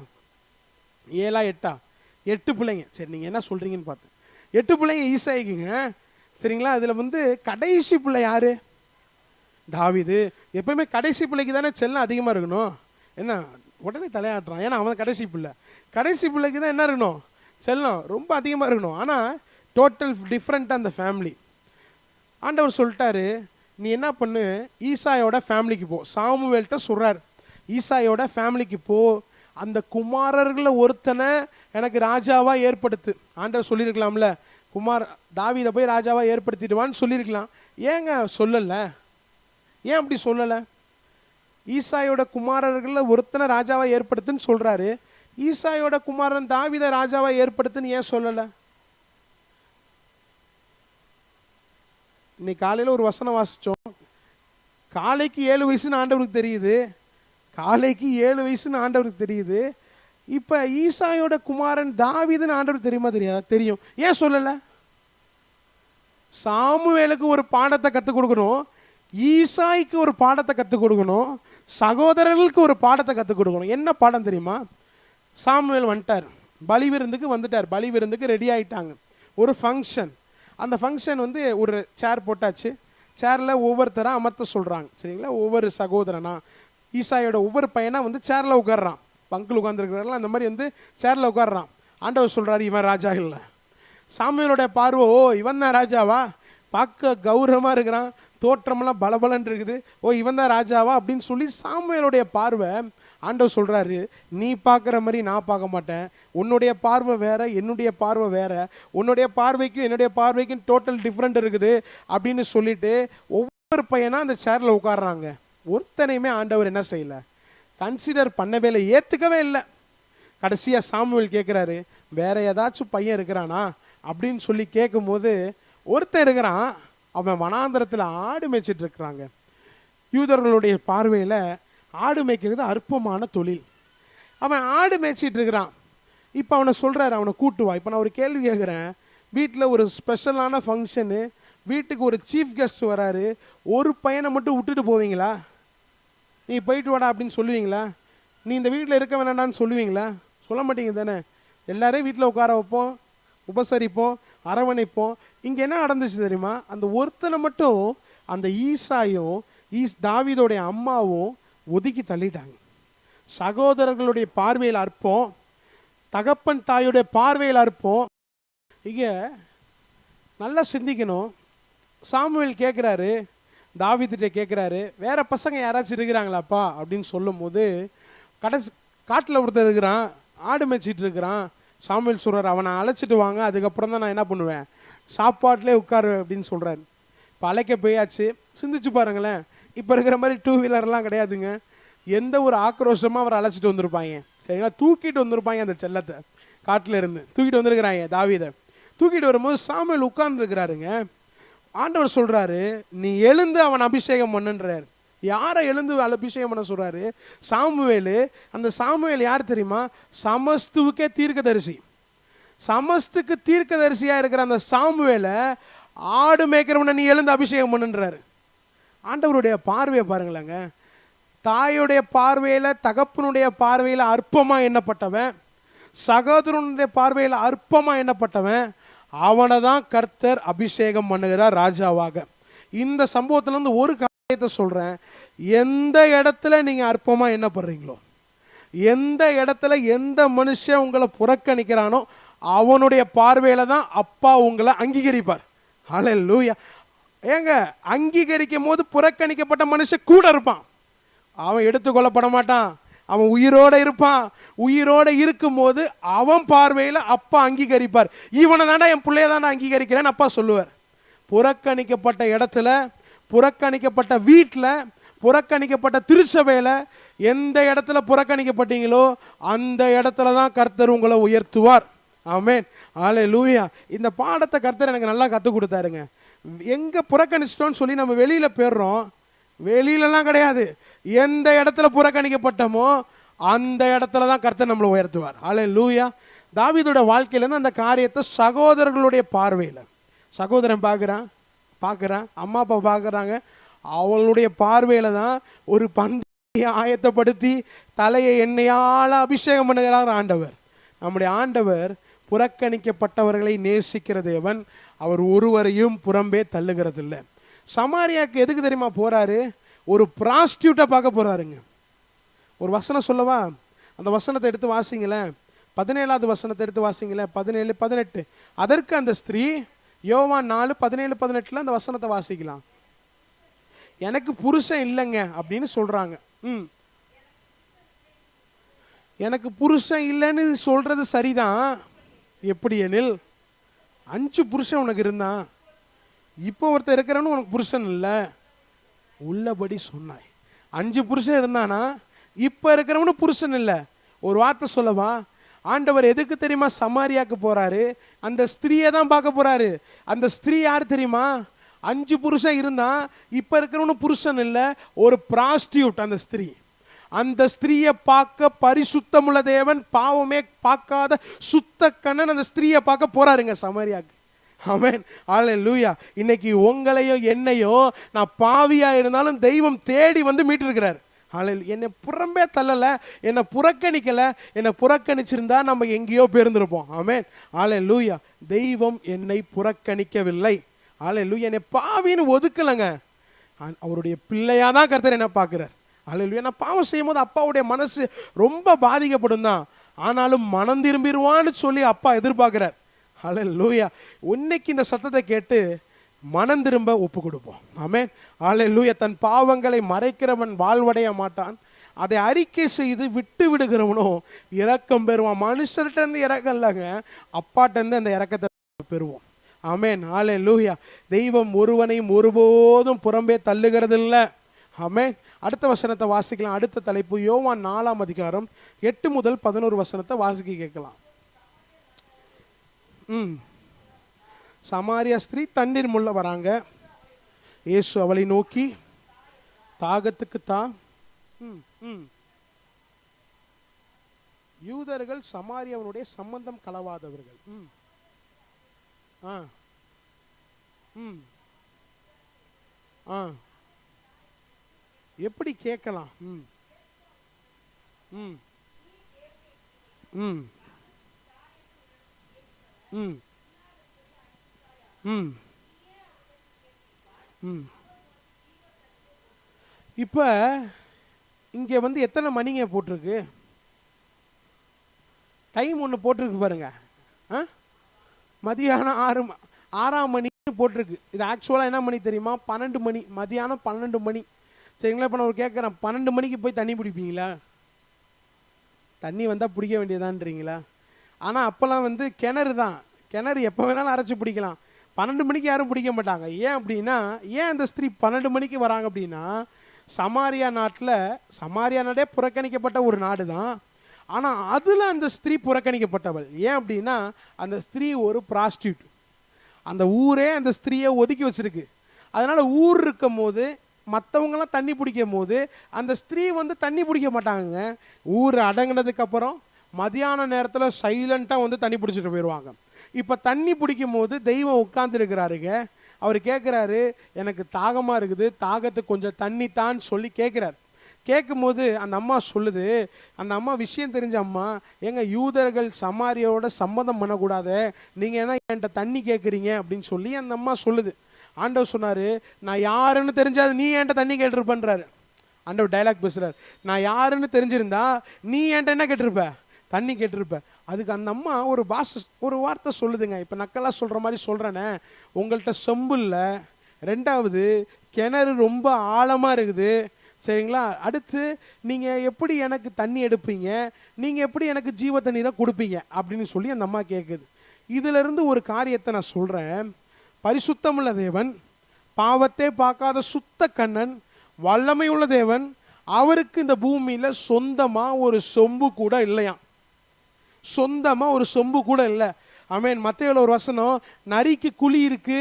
Speaker 1: 7ஆ 8ஆ? 8 பிள்ளைங்க. சரி, நீங்கள் என்ன சொல்கிறீங்கன்னு பார்த்தேன். 8 பிள்ளைங்க ஈசாய்க்குங்க, சரிங்களா? அதில் கடைசி பிள்ளை யார்? தாவீது. எப்பவுமே கடைசி பிள்ளைக்கு தானே செல்லம் அதிகமாக இருக்கணும். என்ன உடனே தலையாட்டுறான், ஏன்னா அவன் கடைசி பிள்ளை. கடைசி பிள்ளைக்கு தான் என்ன இருக்கணும்? செல்லம் ரொம்ப அதிகமாக இருக்கணும். ஆனால் டோட்டல் டிஃப்ரெண்ட்டாக அந்த ஃபேமிலி. ஆண்டவர் சொல்லிட்டாரு, நீ என்ன பண்ணு, ஈசாயோட ஃபேமிலிக்கு போ. சாமுவேல்கிட்ட சொல்கிறார், ஈசாயோட ஃபேமிலிக்கு போ, அந்த குமாரர்களில் ஒருத்தனை எனக்கு ராஜாவாக ஏற்படுத்து. ஆண்டவர் சொல்லியிருக்கலாம்ல, தாவீதை போய் ராஜாவாக ஏற்படுத்திடுவான்னு சொல்லியிருக்கலாம். ஏங்க சொல்லலை? ஏன் அப்படி சொல்லலை? ஈசாயோட குமாரர்களில் ஒருத்தனை ராஜாவாக ஏற்படுத்துன்னு சொல்கிறாரு. ஈசாயோட குமாரன் தாவீதை ராஜாவாக ஏற்படுத்துன்னு ஏன் சொல்லலை? இன்னைக்கு காலையில் ஒரு வசனம் வாசித்தோம். காலைக்கு 7 வயசுன்னு ஆண்டவருக்கு தெரியுது, காலைக்கு 7 வயசுன்னு ஆண்டவருக்கு தெரியுது. இப்போ ஈசாயோட குமாரன் தாவீதுன்னு ஆண்டவருக்கு தெரியுமா? தெரியாதா? தெரியும். ஏன் சொல்லலை? சாமுவேலுக்கு ஒரு பாடத்தை கற்றுக் கொடுக்கணும், ஈசாய்க்கு ஒரு பாடத்தை கற்றுக் கொடுக்கணும், சகோதரர்களுக்கு ஒரு பாடத்தை கற்றுக் கொடுக்கணும். என்ன பாடம் தெரியுமா? சாமுவேல் வந்துட்டார், பலி விருந்துக்கு வந்துட்டார், பலி விருந்துக்கு ரெடி ஆகிட்டாங்க. ஒரு ஃபங்க்ஷன். அந்த ஃபங்க்ஷன் ஒரு சேர் போட்டாச்சு. சேரில் ஒவ்வொருத்தராக அமர்த்த சொல்கிறாங்க, சரிங்களா? ஒவ்வொரு சகோதரனா, ஈசாயோட ஒவ்வொரு பையனாக சேரில் உட்காடுறான். பங்கில் உட்காந்துருக்கிறார்கள், அந்த மாதிரி சேரில் உட்காடுறான். ஆண்டவர் சொல்கிறாரு, இவன் ராஜா இல்லை. சாமுவேலோட பார்வை, ஓ இவன் தான் ராஜாவா, பார்க்க கௌரவமாக இருக்கிறான், தோற்றமெல்லாம் பலபலன் இருக்குது, ஓ இவன் தான் ராஜாவா அப்படின்னு சொல்லி சாமுவேலுடைய பார்வை. ஆண்டவர் சொல்கிறாரு, நீ பார்க்குற மாதிரி நான் பார்க்க மாட்டேன், உன்னுடைய பார்வை வேற, என்னுடைய பார்வை வேற, உன்னுடைய பார்வைக்கும் என்னுடைய பார்வைக்கும் டோட்டல் டிஃப்ரெண்ட் இருக்குது அப்படின்னு சொல்லிட்டு ஒவ்வொரு பையனா அந்த சேரில் உட்காடுறாங்க. ஒருத்தனையுமே ஆண்டவர் என்ன செய்யலை, கன்சிடர் பண்ணவே இல்லை, ஏற்றுக்கவே இல்லை. கடைசியாக சாமுவேல் கேட்குறாரு, வேற ஏதாச்சும் பையன் இருக்கிறானா அப்படின்னு சொல்லி கேட்கும்போது ஒருத்தன் இருக்கிறான், அவன் வனாந்தரத்தில் ஆடு மேய்ச்சிட்டு இருக்கிறாங்க. யூதர்களுடைய பார்வையில் ஆடு மேய்க்கிறது அற்பமான தொழில். அவன் ஆடு மேய்ச்சிட்டு இருக்கிறான். இப்போ அவனை சொல்கிறாரு, அவனை கூட்டுவா. இப்போ நான் ஒரு கேள்வி கேட்குறேன், வீட்டில் ஒரு ஸ்பெஷலான ஃபங்க்ஷனு, வீட்டுக்கு ஒரு சீஃப் கெஸ்ட் வராரு, ஒரு பையனை மட்டும் விட்டுட்டு போவீங்களா? நீ போயிட்டு வாடா அப்படின்னு சொல்லுவீங்களா? நீ இந்த வீட்டில் இருக்க வேணாண்டான்னு சொல்லுவீங்களா? சொல்ல மாட்டீங்க தானே? எல்லாரையும் வீட்டில் உட்கார வைப்போம், உபசரிப்போம், அரவணைப்போம். இங்கே என்ன நடந்துச்சு தெரியுமா? அந்த ஒருத்தனை மட்டும் அந்த ஈசாயும் தாவீதோடைய அம்மாவும் ஒதுக்கி தள்ளிட்டாங்க. சகோதரர்களுடைய பார்வையில் அற்பம், தகப்பன் தாயுடைய பார்வையில் அற்பம். இங்கே நல்லா சிந்திக்கணும். சாமுவேல் கேட்குறாரு, தாவீதுகிட்ட கேட்குறாரு, வேற பசங்க யாராச்சும் இருக்கிறாங்களாப்பா அப்படின்னு சொல்லும் போது, காட்டில் ஒருத்தர் இருக்கிறான், ஆடு மேய்ச்சிட்டு இருக்கிறான். சாமுவேல் சொல்கிறார், அவனை அழைச்சிட்டு வாங்க, அதுக்கப்புறம் தான் நான் என்ன பண்ணுவேன், சாப்பாட்டிலே உட்காருவேன் அப்படின்னு சொல்கிறாரு. இப்போ அழைக்க போயாச்சு. சிந்திச்சு பாருங்களேன், இப்போ இருக்கிற மாதிரி 2 வீலர்லாம் கிடையாதுங்க. எந்த ஒரு ஆக்ரோஷமாக அவரை அழைச்சிட்டு வந்திருப்பாங்க, சரிங்களா? தூக்கிட்டு வந்திருப்பாங்க, அந்த செல்லத்தை காட்டில் இருந்து தூக்கிட்டு வந்திருக்கிறாங்க. தாவீதை தூக்கிட்டு வரும்போது சாமுவேல் உட்கார்ந்துருக்கிறாருங்க. ஆண்டவர் சொல்கிறாரு, நீ எழுந்து அவன் அபிஷேகம் பண்ணுன்றார். யாரை எழுந்து அபிஷேகம் பண்ண சொல்கிறாரு? சாமுவேலு. அந்த சாமுவேல் யார் தெரியுமா? சமஸ்துவுக்கே தீர்க்கதரிசி. சமஸ்துக்கு தீர்க்கதரிசியாக இருக்கிற அந்த சாமுவேலை ஆடு மேய்க்கிறவனை நீ எழுந்து அபிஷேகம் பண்ணுன்றாரு. ஆண்டவருடைய பார்வையை பாருங்களேங்க. தாயுடைய பார்வையில், தகப்பனுடைய பார்வையில் அற்பமாக எண்ணப்பட்டவன், சகோதரனுடைய பார்வையில் அற்பமாக எண்ணப்பட்டவன், அவனை தான் கர்த்தர் அபிஷேகம் பண்ணுகிறார் ராஜாவாக. இந்த சம்பவத்துல இருந்து ஒரு காரியத்தை சொல்றேன். எந்த இடத்துல நீங்க அற்பமா என்ன பண்றீங்களோ, எந்த இடத்துல எந்த மனுஷன் உங்களை புறக்கணிக்கிறானோ அவனுடைய பார்வையில தான் அப்பா உங்களை அங்கீகரிப்பார். ஹல்லேலூயா. ஏங்க, அங்கீகரிக்கும் போது புறக்கணிக்கப்பட்ட மனுஷன் கூட இருப்பான், அவன் எடுத்துக்கொள்ளப்பட மாட்டான், அவன் உயிரோட இருப்பான். உயிரோட இருக்கும் போது அவன் பார்வையில் அப்பா அங்கீகரிப்பார். இவனை தாண்டா என் பிள்ளைய தாண்டா அங்கீகரிக்கிறேன்னு அப்பா சொல்லுவார். புறக்கணிக்கப்பட்ட இடத்துல, புறக்கணிக்கப்பட்ட வீட்டில், புறக்கணிக்கப்பட்ட திருச்சபையில் எந்த இடத்துல புறக்கணிக்கப்பட்டீங்களோ அந்த இடத்துல தான் கர்த்தர் உங்களை உயர்த்துவார். ஆமென். ஹல்லேலூயா. இந்த பாடத்தை கர்த்தர் எனக்கு நல்லா கற்றுக் கொடுத்தாருங்க. எங்கே புறக்கணிச்சிட்டோன்னு சொல்லி நம்ம வெளியில் போயிடுறோம், வெளியிலலாம் கிடையாது. எந்த இடத்துல புறக்கணிக்கப்பட்டோமோ அந்த இடத்துல தான் கர்த்தர் நம்மளை உயர்த்துவார். ஹல்லேலூயா. தாவீதோட வாழ்க்கையிலேருந்து அந்த காரியத்தை சகோதரர்களுடைய பார்வையில், சகோதரன் பார்க்குறான், அம்மா அப்பா பார்க்குறாங்க, அவளுடைய பார்வையில் தான் ஒரு பந்தியை ஆயத்தப்படுத்தி தலையை எண்ணெயால் அபிஷேகம் பண்ணுகிறார் ஆண்டவர். நம்முடைய ஆண்டவர் புறக்கணிக்கப்பட்டவர்களை நேசிக்கிற தேவன். அவர் ஒருவரையும் புறம்பே தள்ளுகிறதில்லை. சமாரியாவுக்கு எதுக்கு தெரியுமா போறாரு? ஒரு ப்ராஸ்டியூட்டை பார்க்க போறாருங்க. ஒரு வசனம் சொல்லவா? அந்த வசனத்தை எடுத்து வாசிங்களேன். 17வது வசனத்தை எடுத்து வாசிங்களேன். 17, 18. அதற்கு அந்த ஸ்திரீ, யோவான் 4, 17, 18 அந்த வசனத்தை வாசிக்கலாம். எனக்கு புருஷன் இல்லைங்க அப்படின்னு சொல்றாங்க. எனக்கு புருஷன் இல்லைன்னு சொல்றது சரிதான். எப்படி எனில், 5 புருஷன் உனக்கு இருந்தான், இப்போ ஒருத்தர் இருக்கிறவனு உனக்கு புருஷன் இல்லை. உள்ளபடி சொன்னாய். 5 புருஷன் இருந்தானா, இப்போ இருக்கிறவனு புருஷன் இல்லை. ஒரு வார்த்தை சொல்லவா? ஆண்டவர் எதுக்கு தெரியுமா சமாரியாவுக்கு போறாரு? அந்த ஸ்திரீயை தான் பார்க்க போறாரு. அந்த ஸ்திரீ யார் தெரியுமா? 5 புருஷன் இருந்தா, இப்போ இருக்கிறவனு புருஷன் இல்லை, ஒரு ப்ராஸ்டியூட் அந்த ஸ்திரீ. அந்த ஸ்திரீயை பார்க்க பரிசுத்தமுள்ள தேவன், பாவமே பார்க்காத சுத்த கண்ணன் அந்த ஸ்திரீயை பார்க்க போறாருங்க சமாரியாவுக்கு. ஆமென். ஹல்லேலூயா. இன்னைக்கு உங்களையோ என்னையோ, நான் பாவியா இருந்தாலும் தெய்வம் தேடி வந்து மீட்டிருக்கிறார். ஹல்லேலூயா. என்னை புறம்பே தள்ளலை, என்னை புறக்கணிக்கலை. என்னை புறக்கணிச்சிருந்தா நம்ம எங்கேயோ போயிருந்திருப்போம். ஆமென். ஹல்லேலூயா. தெய்வம் என்னை புறக்கணிக்கவில்லை. ஹல்லேலூயா. என்னை பாவின்னு ஒதுக்கலைங்க. அவருடைய பிள்ளையா தான் கர்த்தர் என்ன பார்க்கிறார். ஹல்லேலூயா. நான் பாவம் செய்யும் போது அப்பாவுடைய மனசு ரொம்ப பாதிக்கப்படும் தான், ஆனாலும் மனம் திரும்பிடுவான்னு சொல்லி அப்பா எதிர்பார்க்கிறார். ஹல்லேலூயா. இன்னைக்கு இந்த சத்தத்தை கேட்டு மனம் திரும்ப ஒப்பு கொடுப்போம். ஆமென். ஹல்லேலூயா. தன் பாவங்களை மறைக்கிறவன் வாழ்வடைய மாட்டான், அதை அறிக்கை செய்து விட்டு விடுகிறவனோ இரக்கம் பெறுவான். மனுஷர்கிட்ட இருந்து இரக்கம் இல்லைங்க, அப்பாட்ட இருந்து அந்த இரக்கத்தை பெறுவோம். ஆமென். ஹல்லேலூயா. தெய்வம் ஒருவனையும் ஒருபோதும் புறம்பே தள்ளுகிறது இல்லை. ஆமென். அடுத்த வசனத்தை வாசிக்கலாம். அடுத்த தலைப்பு யோவான் 4ஆம் அதிகாரம் 8 முதல் 11 வசனத்தை வாசிக்க கேட்கலாம். சமாரியா ஸ்திரீ தண்ணீர் முள்ள வராங்க. இயேசு அவளை நோக்கி, தாகத்துக்கு தா. யூதர்கள் சமாரியாவுடைய சம்பந்தம் கலவாதவர்கள். எப்படி கேட்கலாம்? இப்ப இங்க வந்து எத்தனை மணிங்க போட்டிருக்கு? டைம் ஒன்று போட்டிருக்கு பாருங்க. மதியானம் 6ஆம் மணி போட்டிருக்கு. இது ஆக்சுவலாக என்ன மணி தெரியுமா? 12 மணி. மதியானம் 12 மணி. சரிங்களா? இப்போ நான் ஒரு கேட்குறேன், 12 மணிக்கு போய் தண்ணி பிடிப்பீங்களா? தண்ணி வந்தால் பிடிக்க வேண்டியதான்றீங்களா? ஆனால் அப்போல்லாம் வந்து கிணறு தான். கிணறு எப்போ வேணாலும் அரைச்சி பிடிக்கலாம். 12 மணிக்கு யாரும் பிடிக்க மாட்டாங்க. ஏன் அப்படின்னா, ஏன் அந்த ஸ்திரீ 12 மணிக்கு வராங்க அப்படின்னா, சமாரியா நாடே புறக்கணிக்கப்பட்ட ஒரு நாடு தான். ஆனால் அதில் அந்த ஸ்திரீ புறக்கணிக்கப்பட்டவள். ஏன் அப்படின்னா, அந்த ஸ்திரீ ஒரு ப்ராஸ்டியூட். அந்த ஊரே அந்த ஸ்திரீயை ஒதுக்கி வச்சிருக்கு. அதனால் ஊர் இருக்கும் போது மற்றவங்களாம் தண்ணி பிடிக்கும் போது அந்த ஸ்திரீ வந்து தண்ணி பிடிக்க மாட்டாங்க. ஊர் அடங்கினதுக்கு அப்புறம் மதியான நேரத்தில் சைலண்ட்டாக வந்து தண்ணி பிடிச்சிட்டு போயிடுவாங்க. இப்போ தண்ணி பிடிக்கும் போது தெய்வம் உட்கார்ந்துருக்கிறாருங்க. அவர் கேட்குறாரு, எனக்கு தாகமாக இருக்குது, தாகத்துக்கு கொஞ்சம் தண்ணி தான் சொல்லி கேட்குறாரு. கேட்கும்போது அந்த அம்மா சொல்லுது, அந்த அம்மா விஷயம் தெரிஞ்ச அம்மா, எங்க யூதர்கள் சமாரியோட சம்மதம் பண்ணக்கூடாது, நீங்கள் என்ன என்கிட்ட தண்ணி கேட்குறீங்க அப்படின்னு சொல்லி அந்த அம்மா சொல்லுது. ஆண்டவர் சொன்னாரு, நான் யாருன்னு தெரிஞ்சாது நீ என்கிட்ட தண்ணி கேட்டிருப்பன்றாரு. ஆண்டவர் டைலாக் பேசுறாரு, நான் யாருன்னு தெரிஞ்சிருந்தா நீ என்கிட்ட என்ன கேட்டிருப்ப? தண்ணி கேட்டிருப்ப. அதுக்கு அந்த அம்மா ஒரு வார்த்தை சொல்லுதுங்க. இப்போ நக்கலா சொல்ற மாதிரி சொல்றேனே, உங்கள்கிட்ட செம்பு இல்லை, ரெண்டாவது கிணறு ரொம்ப ஆழமா இருக்குது, சரிங்களா, அடுத்து நீங்க எப்படி எனக்கு தண்ணி எடுப்பீங்க, நீங்க எப்படி எனக்கு ஜீவ தண்ணீரை கொடுப்பீங்க அப்படின்னு சொல்லி அந்த அம்மா கேட்குது. இதுல இருந்து ஒரு காரியத்தை நான் சொல்றேன். பரிசுத்தமுள்ள தேவன், பாவத்தை பார்க்காத சுத்த கண்ணன், வல்லமை உள்ள தேவன், அவருக்கு இந்த பூமியில சொந்தமா ஒரு சொம்பு கூட இல்லையாம். சொந்தமா ஒரு சொம்பு கூட இல்லை. ஆமென். மத்தேயுல ஒரு வசனம், நரிக்கு குழி இருக்கு,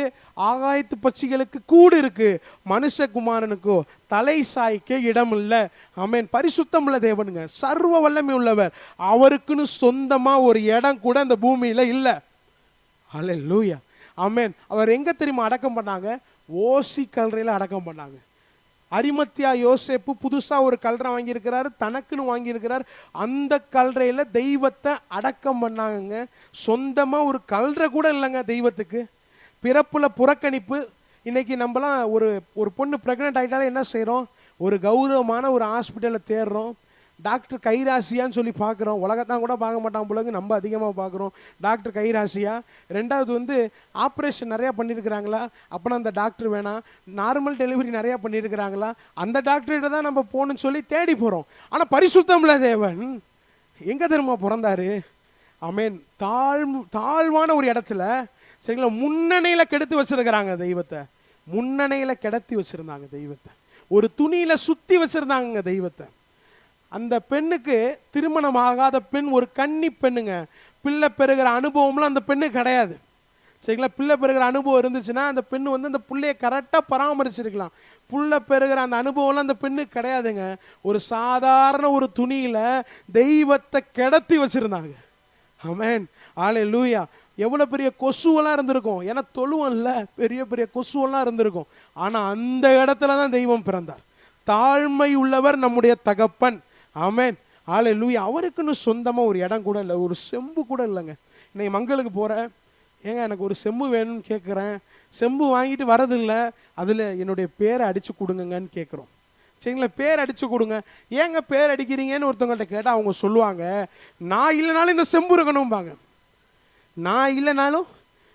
Speaker 1: ஆகாயத்து பட்சிகளுக்கு கூடு இருக்கு, மனுஷகுமாரனுக்கோ தலை சாய்க்க இடம் இல்லை. ஆமென். பரிசுத்தமுள்ள தேவனுங்க, சர்வ வல்லமை உள்ளவர், அவருக்குன்னு சொந்தமா ஒரு இடம் கூட இந்த பூமியில இல்லை. ஹல்லேலூயா. ஆமென். அவர் எங்க தெரியுமா அடக்கம் பண்ணாங்க? ஓசி கல்லறையில் அடக்கம் பண்ணாங்க. அரிமத்தியா யோசேப்பு புதுசா ஒரு கல்லறை வாங்கியிருக்கிறாரு, தனக்குன்னு வாங்கியிருக்கிறார். அந்த கல்லறையில தெய்வத்தை அடக்கம் பண்ணாங்க. சொந்தமா ஒரு கல்லறை கூட இல்லைங்க தெய்வத்துக்கு. பிறப்புல புறக்கணிப்பு. இன்னைக்கு நம்மலாம் ஒரு பொண்ணு பிரெக்னென்ட் ஆகிட்டாலும் என்ன செய்கிறோம்? ஒரு கௌரவமான ஒரு ஹாஸ்பிட்டலில் தேடுறோம். டாக்டர் கைராசியான்னு சொல்லி பார்க்குறோம். உலகத்தான் கூட பார்க்க மாட்டான் பிள்ளைங்க, நம்ம அதிகமாக பார்க்குறோம் டாக்டர் கைராசியா. ரெண்டாவது ஆப்ரேஷன் நிறையா பண்ணியிருக்கிறாங்களா, அப்போனா அந்த டாக்டர் வேணாம். நார்மல் டெலிவரி நிறையா பண்ணியிருக்கிறாங்களா, அந்த டாக்டர்கிட்ட தான் நம்ம போகணுன்னு சொல்லி தேடி போகிறோம். ஆனால் பரிசுத்தமுள்ள தேவன் எங்கே தெரியுமா பிறந்தாரு? ஆமென். தாழ்வான ஒரு இடத்துல, சரிங்களா, முன்னணியில் கெடுத்து வச்சிருக்கிறாங்க தெய்வத்தை. முன்னணியில் கிடத்தி வச்சுருந்தாங்க தெய்வத்தை. ஒரு துணியில் சுற்றி வச்சுருந்தாங்க தெய்வத்தை. அந்த பெண்ணுக்கு திருமணம் ஆகாத பெண், ஒரு கன்னி பெண்ணுங்க. பிள்ளை பெறுகிற அனுபவம்லாம் அந்த பெண்ணு கிடையாது, சரிங்களா. பிள்ளை பெறுகிற அனுபவம் இருந்துச்சுன்னா அந்த பெண்ணு அந்த பிள்ளையை கரெக்டாக பராமரிச்சிருக்கலாம். பிள்ளை பெறுகிற அந்த அனுபவம்லாம் அந்த பெண்ணு கிடையாதுங்க. ஒரு சாதாரண ஒரு துணியில் தெய்வத்தை கிடத்தி வச்சுருந்தாங்க. ஆமென். ஹல்லேலூயா. எவ்வளோ பெரிய கொசுவெல்லாம் இருந்திருக்கும், ஏன்னா தொழுவம்ல பெரிய பெரிய கொசுவெல்லாம் இருந்திருக்கும். ஆனால் அந்த இடத்துல தான் தெய்வம் பிறந்தார். தாழ்மை உள்ளவர் நம்முடைய தகப்பன். ஆமென். ஹல்லேலூயா. அவருக்குன்னு சொந்தமாக ஒரு இடம் கூட இல்லை, ஒரு செம்பு கூட இல்லைங்க. இன்னைக்கு மங்களுக்கு போகிறேன், ஏங்க எனக்கு ஒரு செம்பு வேணும்னு கேட்குறேன். செம்பு வாங்கிட்டு வரதில்லை, அதில் என்னுடைய பேரை அடித்து கொடுங்கன்னு கேட்குறோம், சரிங்களா. பேர் அடித்து கொடுங்க. ஏங்க பேர் அடிக்கிறீங்கன்னு ஒருத்தவங்கள்ட்ட கேட்டால் அவங்க சொல்லுவாங்க, நான் இல்லைனாலும் இந்த செம்பு இருக்கணும்பாங்க. நான் இல்லைனாலும்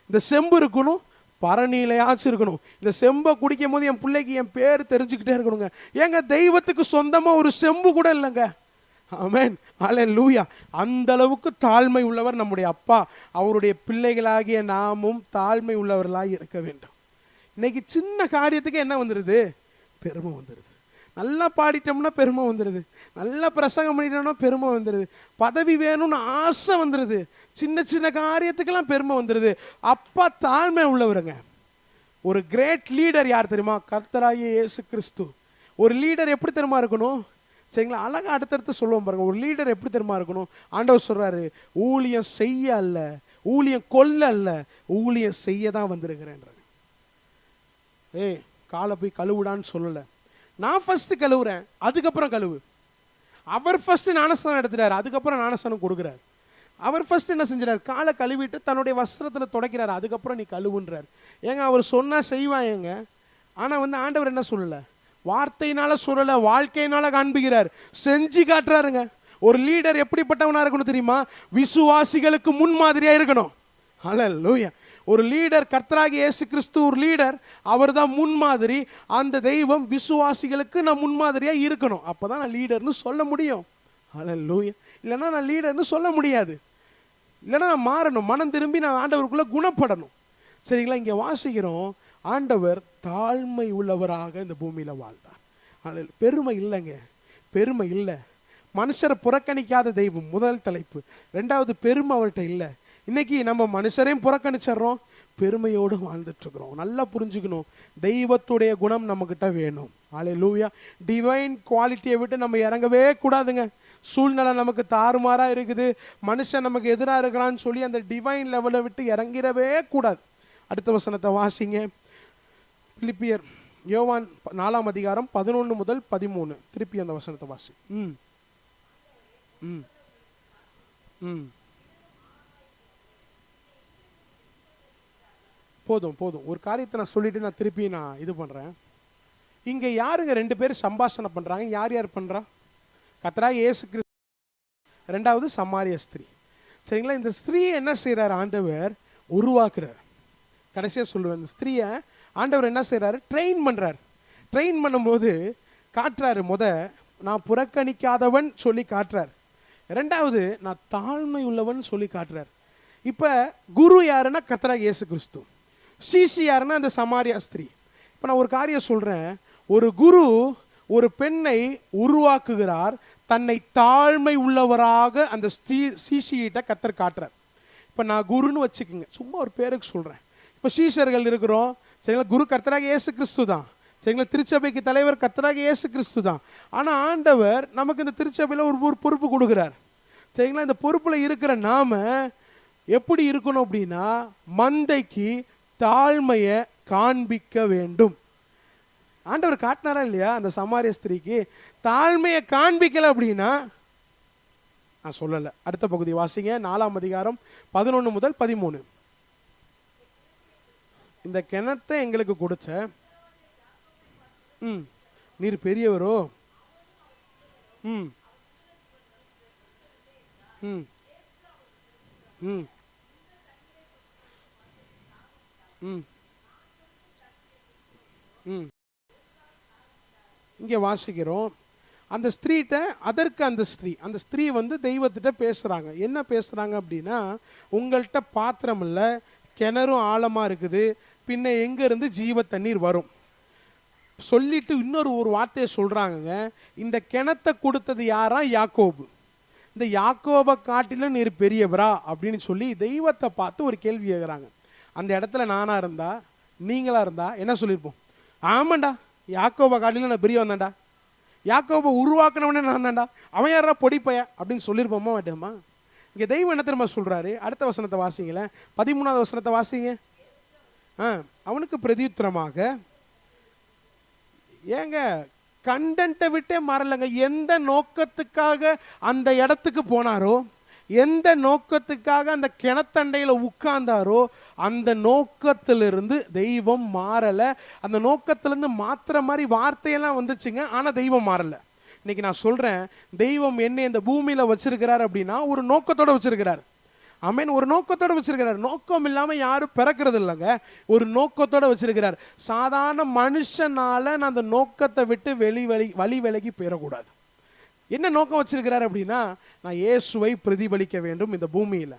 Speaker 1: இந்த செம்பு இருக்கணும், பரணியிலையாச்சும் இருக்கணும். இந்த செம்பை குடிக்கும் போது என் பிள்ளைக்கு என் பேர் தெரிஞ்சுக்கிட்டே இருக்கணுங்க. ஏங்க தெய்வத்துக்கு சொந்தமாக ஒரு செம்பு கூட இல்லைங்க. ஆமென். ஹல்லேலூயா. அந்த அளவுக்கு தாழ்மை உள்ளவர் நம்முடைய அப்பா. அவருடைய பிள்ளைகளாகிய நாமும் தாழ்மை உள்ளவர்களாக இருக்க வேண்டும். இன்னைக்கு சின்ன காரியத்துக்கு என்ன வந்துடுது? பெருமை வந்துடுது. நல்லா பாடிட்டோம்னா பெருமை வந்துடுது, நல்லா பிரசங்கம் பண்ணிட்டோம்னா பெருமை வந்துடுது, பதவி வேணும்னு ஆசை வந்துடுது, சின்ன சின்ன காரியத்துக்கெல்லாம் பெருமை வந்துடுது. அப்பா தாழ்மை உள்ளவருங்க. ஒரு கிரேட் லீடர் யார் தெரியுமா? கர்த்தராகிய இயேசு கிறிஸ்து. ஒரு லீடர் எப்படி தெரியுமா இருக்கணும்? சரிங்களா, அழகா அடுத்தடுத்து சொல்லுவோம் பாருங்க. ஒரு லீடர் எப்படி தெரியுமா இருக்கணும்? ஆண்டவர் சொல்றாரு, ஊழியம் செய்ய அல்ல, ஊழியம் கொல்ல அல்ல, ஊழியம் செய்ய தான் வந்திருக்கிறேன். ஏய் காலை போய் கழுவுடான்னு சொல்லலை, நான் ஃபர்ஸ்ட் கழுவுறேன், அதுக்கப்புறம் கழுவு. அவர் ஃபர்ஸ்ட் ஞானஸ்தானம் எடுத்துட்டாரு, அதுக்கப்புறம் ஞானஸ்தானம் கொடுக்குறாரு. அவர் ஃபர்ஸ்ட் என்ன செஞ்சார்? காலை கழுவிட்டு தன்னுடைய வஸ்திரத்தில் துடைக்கிறாரு, அதுக்கப்புறம் நீ கழுவுன்றார். ஏங்க அவர் சொன்னா செய்வாங்க. ஆனால் ஆண்டவர் என்ன சொல்லலை? வார்த்தையினால சொல்லலை, வாழ்க்கையினால காண்பிக்கிறார், செஞ்சு காட்டுறாருங்க. ஒரு லீடர் எப்படிப்பட்டவனா இருக்கணும் தெரியுமா? விசுவாசிகளுக்கு முன்மாதிரியா இருக்கணும். ஹல்லேலூயா. ஒரு லீடர், கர்த்தராகிய இயேசு கிறிஸ்து ஒரு லீடர், அவர் தான் முன்மாதிரி. அந்த தெய்வம் விசுவாசிகளுக்கு நான் முன்மாதிரியா இருக்கணும், அப்பதான் நான் லீடர்னு சொல்ல முடியும். ஹல்லேலூயா. இல்லைன்னா நான் லீடர்னு சொல்ல முடியாது. இல்லைன்னா நான் மாறணும், மனம் திரும்பி நான் ஆண்டவருக்குள்ள குணப்படணும். சரிங்களா. இங்கே வாசிக்கிறோம், ஆண்டவர் தாழ்மை உள்ளவராக இந்த பூமியில வாழ்ந்தார். பெருமை இல்லைங்க, பெருமை இல்லை. மனுஷரை புறக்கணிக்காத தெய்வம் முதல் தலைப்பு. ரெண்டாவது, பெருமை அவர்கிட்ட இல்லை. இன்னைக்கு நம்ம மனுஷரையும் புறக்கணிச்சிடறோம், பெருமையோடு வாழ்ந்துட்டு இருக்கிறோம். நல்லா புரிஞ்சுக்கணும், தெய்வத்துடைய குணம் நம்ம கிட்ட வேணும். ஹல்லேலூயா. டிவைன் குவாலிட்டியை விட்டு நம்ம இறங்கவே கூடாதுங்க. சூழ்நிலை நமக்கு தாறுமாறா இருக்குது, மனுஷன் நமக்கு எதிராக இருக்கிறான்னு சொல்லி அந்த டிவைன் லெவலை விட்டு இறங்கிடவே கூடாது. அடுத்த வசனத்தை வாசிங்க. பிலிப்பியர் யோவான் 4ஆம் அதிகாரம் 11 முதல் 13. திருப்பி அந்த வசனத்தை வாசி. ம் ம் ம் போதும் போதும், ஒரு காரியத்தை நான் சொல்லிட்டு நான் திருப்பி நான் இது பண்றேன். இங்க யாருங்க 2 பேரும் சம்பாஷணை பண்றாங்க? யார் யார் பண்றா? கர்த்தராகிய இயேசு கிறிஸ்து, ரெண்டாவது சமாரிய ஸ்திரீ. சரிங்களா? இந்த ஸ்திரீயை என்ன செய்யறாரு ஆண்டவர்? உருவாக்குறார். கடைசியா சொல்லுவேன், இந்த ஸ்திரீயை ஆண்டவர் என்ன செய்யறாரு? ட்ரெயின் பண்றார். ட்ரெயின் பண்ணும்போது காட்டுறாரு, நான் புறக்கணிக்காதவன் சொல்லி காட்டுறார். ரெண்டாவது நான் தாழ்மை உள்ளவன் சொல்லி காட்டுறார். இப்ப குரு யாருன்னா கர்த்தராகிய இயேசு கிறிஸ்து, சிசி யாருன்னா அந்த சமாரியா ஸ்திரீ. இப்ப நான் ஒரு காரியம் சொல்றேன், ஒரு குரு ஒரு பெண்ணை உருவாக்குகிறார், தன்னை தாழ்மை உள்ளவராக அந்த சிசியிட்ட கர்த்தர் காட்டுறார். இப்ப நான் குருன்னு வச்சுக்கோங்க, சும்மா ஒரு பேருக்கு சொல்றேன். இப்ப சீஷர்கள் இருக்கிறோம், சரிங்களா? குரு கர்த்தராகிய இயேசு கிறிஸ்து தான், சரிங்களா? திருச்சபைக்கு தலைவர் கர்த்தராகிய இயேசு கிறிஸ்து தான். ஆனா ஆண்டவர் நமக்கு இந்த திருச்சபையில ஒரு பொறுப்பு கொடுக்கிறார், சரிங்களா? இந்த பொறுப்புல இருக்கிற நாம எப்படி இருக்கணும் அப்படின்னா, மந்தைக்கு தாழ்மையை காண்பிக்க வேண்டும். ஆண்டவர் காட்டினாரா இல்லையா? அந்த சமாரிய ஸ்திரீக்கு தாழ்மையை காண்பிக்கல அப்படின்னா நான் சொல்லல. அடுத்த பகுதி வாசிங்க, 4ஆம் அதிகாரம் 11 முதல் 13. இந்த கிணத்தை எங்களுக்கு கொடுத்த நீர் பெரியவரோ, ம் ம் ம் ம் ம் இங்கே வாசிக்கிறோம், அந்த ஸ்திரீட்ட, அதற்கு அந்த ஸ்திரீ வந்து தெய்வத்திட்ட பேசுகிறாங்க. என்ன பேசுகிறாங்க அப்படின்னா, உங்கள்கிட்ட பாத்திரம் இல்லை, கிணறும் ஆழமாக இருக்குது, பின்ன எங்கேருந்து ஜீவ தண்ணீர் வரும் சொல்லிட்டு இன்னொரு வார்த்தையை சொல்கிறாங்க. இந்த கிணத்தை கொடுத்தது யாரா? யாக்கோபு. இந்த யாக்கோபை காட்டிலும் நீர் பெரியவரா அப்படின்னு சொல்லி தெய்வத்தை பார்த்து ஒரு கேள்வி கேட்குறாங்க. அந்த இடத்துல நானா இருந்தா, நீங்களா இருந்தா என்ன சொல்லியிருப்போம்? ஆமாண்டா, யாக்கோபை காட்டிலும் நான் பெரிய வந்தாண்டா, யாக்கோபை உருவாக்கினவனே நான் தான்டா, அவன் யாரா பொடிப்பைய அப்படின்னு சொல்லியிருப்போமா மாட்டோமா? இங்கே தெய்வம் என்ன தெரியுமா சொல்றாரு? அடுத்த வசனத்தை வாசிங்களேன், 13ஆவது வசனத்தை வாசிங்க. அவனுக்கு பிரதியுத்தரமாக, ஏங்க கண்டென்ட்டை விட்டே மாறலங்க. எந்த நோக்கத்துக்காக அந்த இடத்துக்கு போனாரோ, எந்த நோக்கத்துக்காக அந்த கிணத்தண்டையில் உட்கார்ந்தாரோ, அந்த நோக்கத்திலிருந்து தெய்வம் மாறலை. அந்த நோக்கத்திலிருந்து மாத்திர மாதிரி வார்த்தையெல்லாம் வந்துச்சுங்க, ஆனால் தெய்வம் மாறலை. இன்னைக்கு நான் சொல்றேன், தெய்வம் என்னை இந்த பூமியில வச்சிருக்கிறார் அப்படின்னா ஒரு நோக்கத்தோட வச்சிருக்கிறார். ஆமென். ஒரு நோக்கத்தோட வச்சிருக்கிறார். நோக்கம் இல்லாம யாரும் பிறக்கிறது இல்லைங்க, ஒரு நோக்கத்தோட வச்சிருக்கிறார். சாதாரண மனுஷனால நான் அந்த நோக்கத்தை விட்டு வழி விலகி போயிடக்கூடாது. என்ன நோக்கம் வச்சிருக்கிறார் அப்படின்னா, நான் இயேசுவை பிரதிபலிக்க வேண்டும் இந்த பூமியில.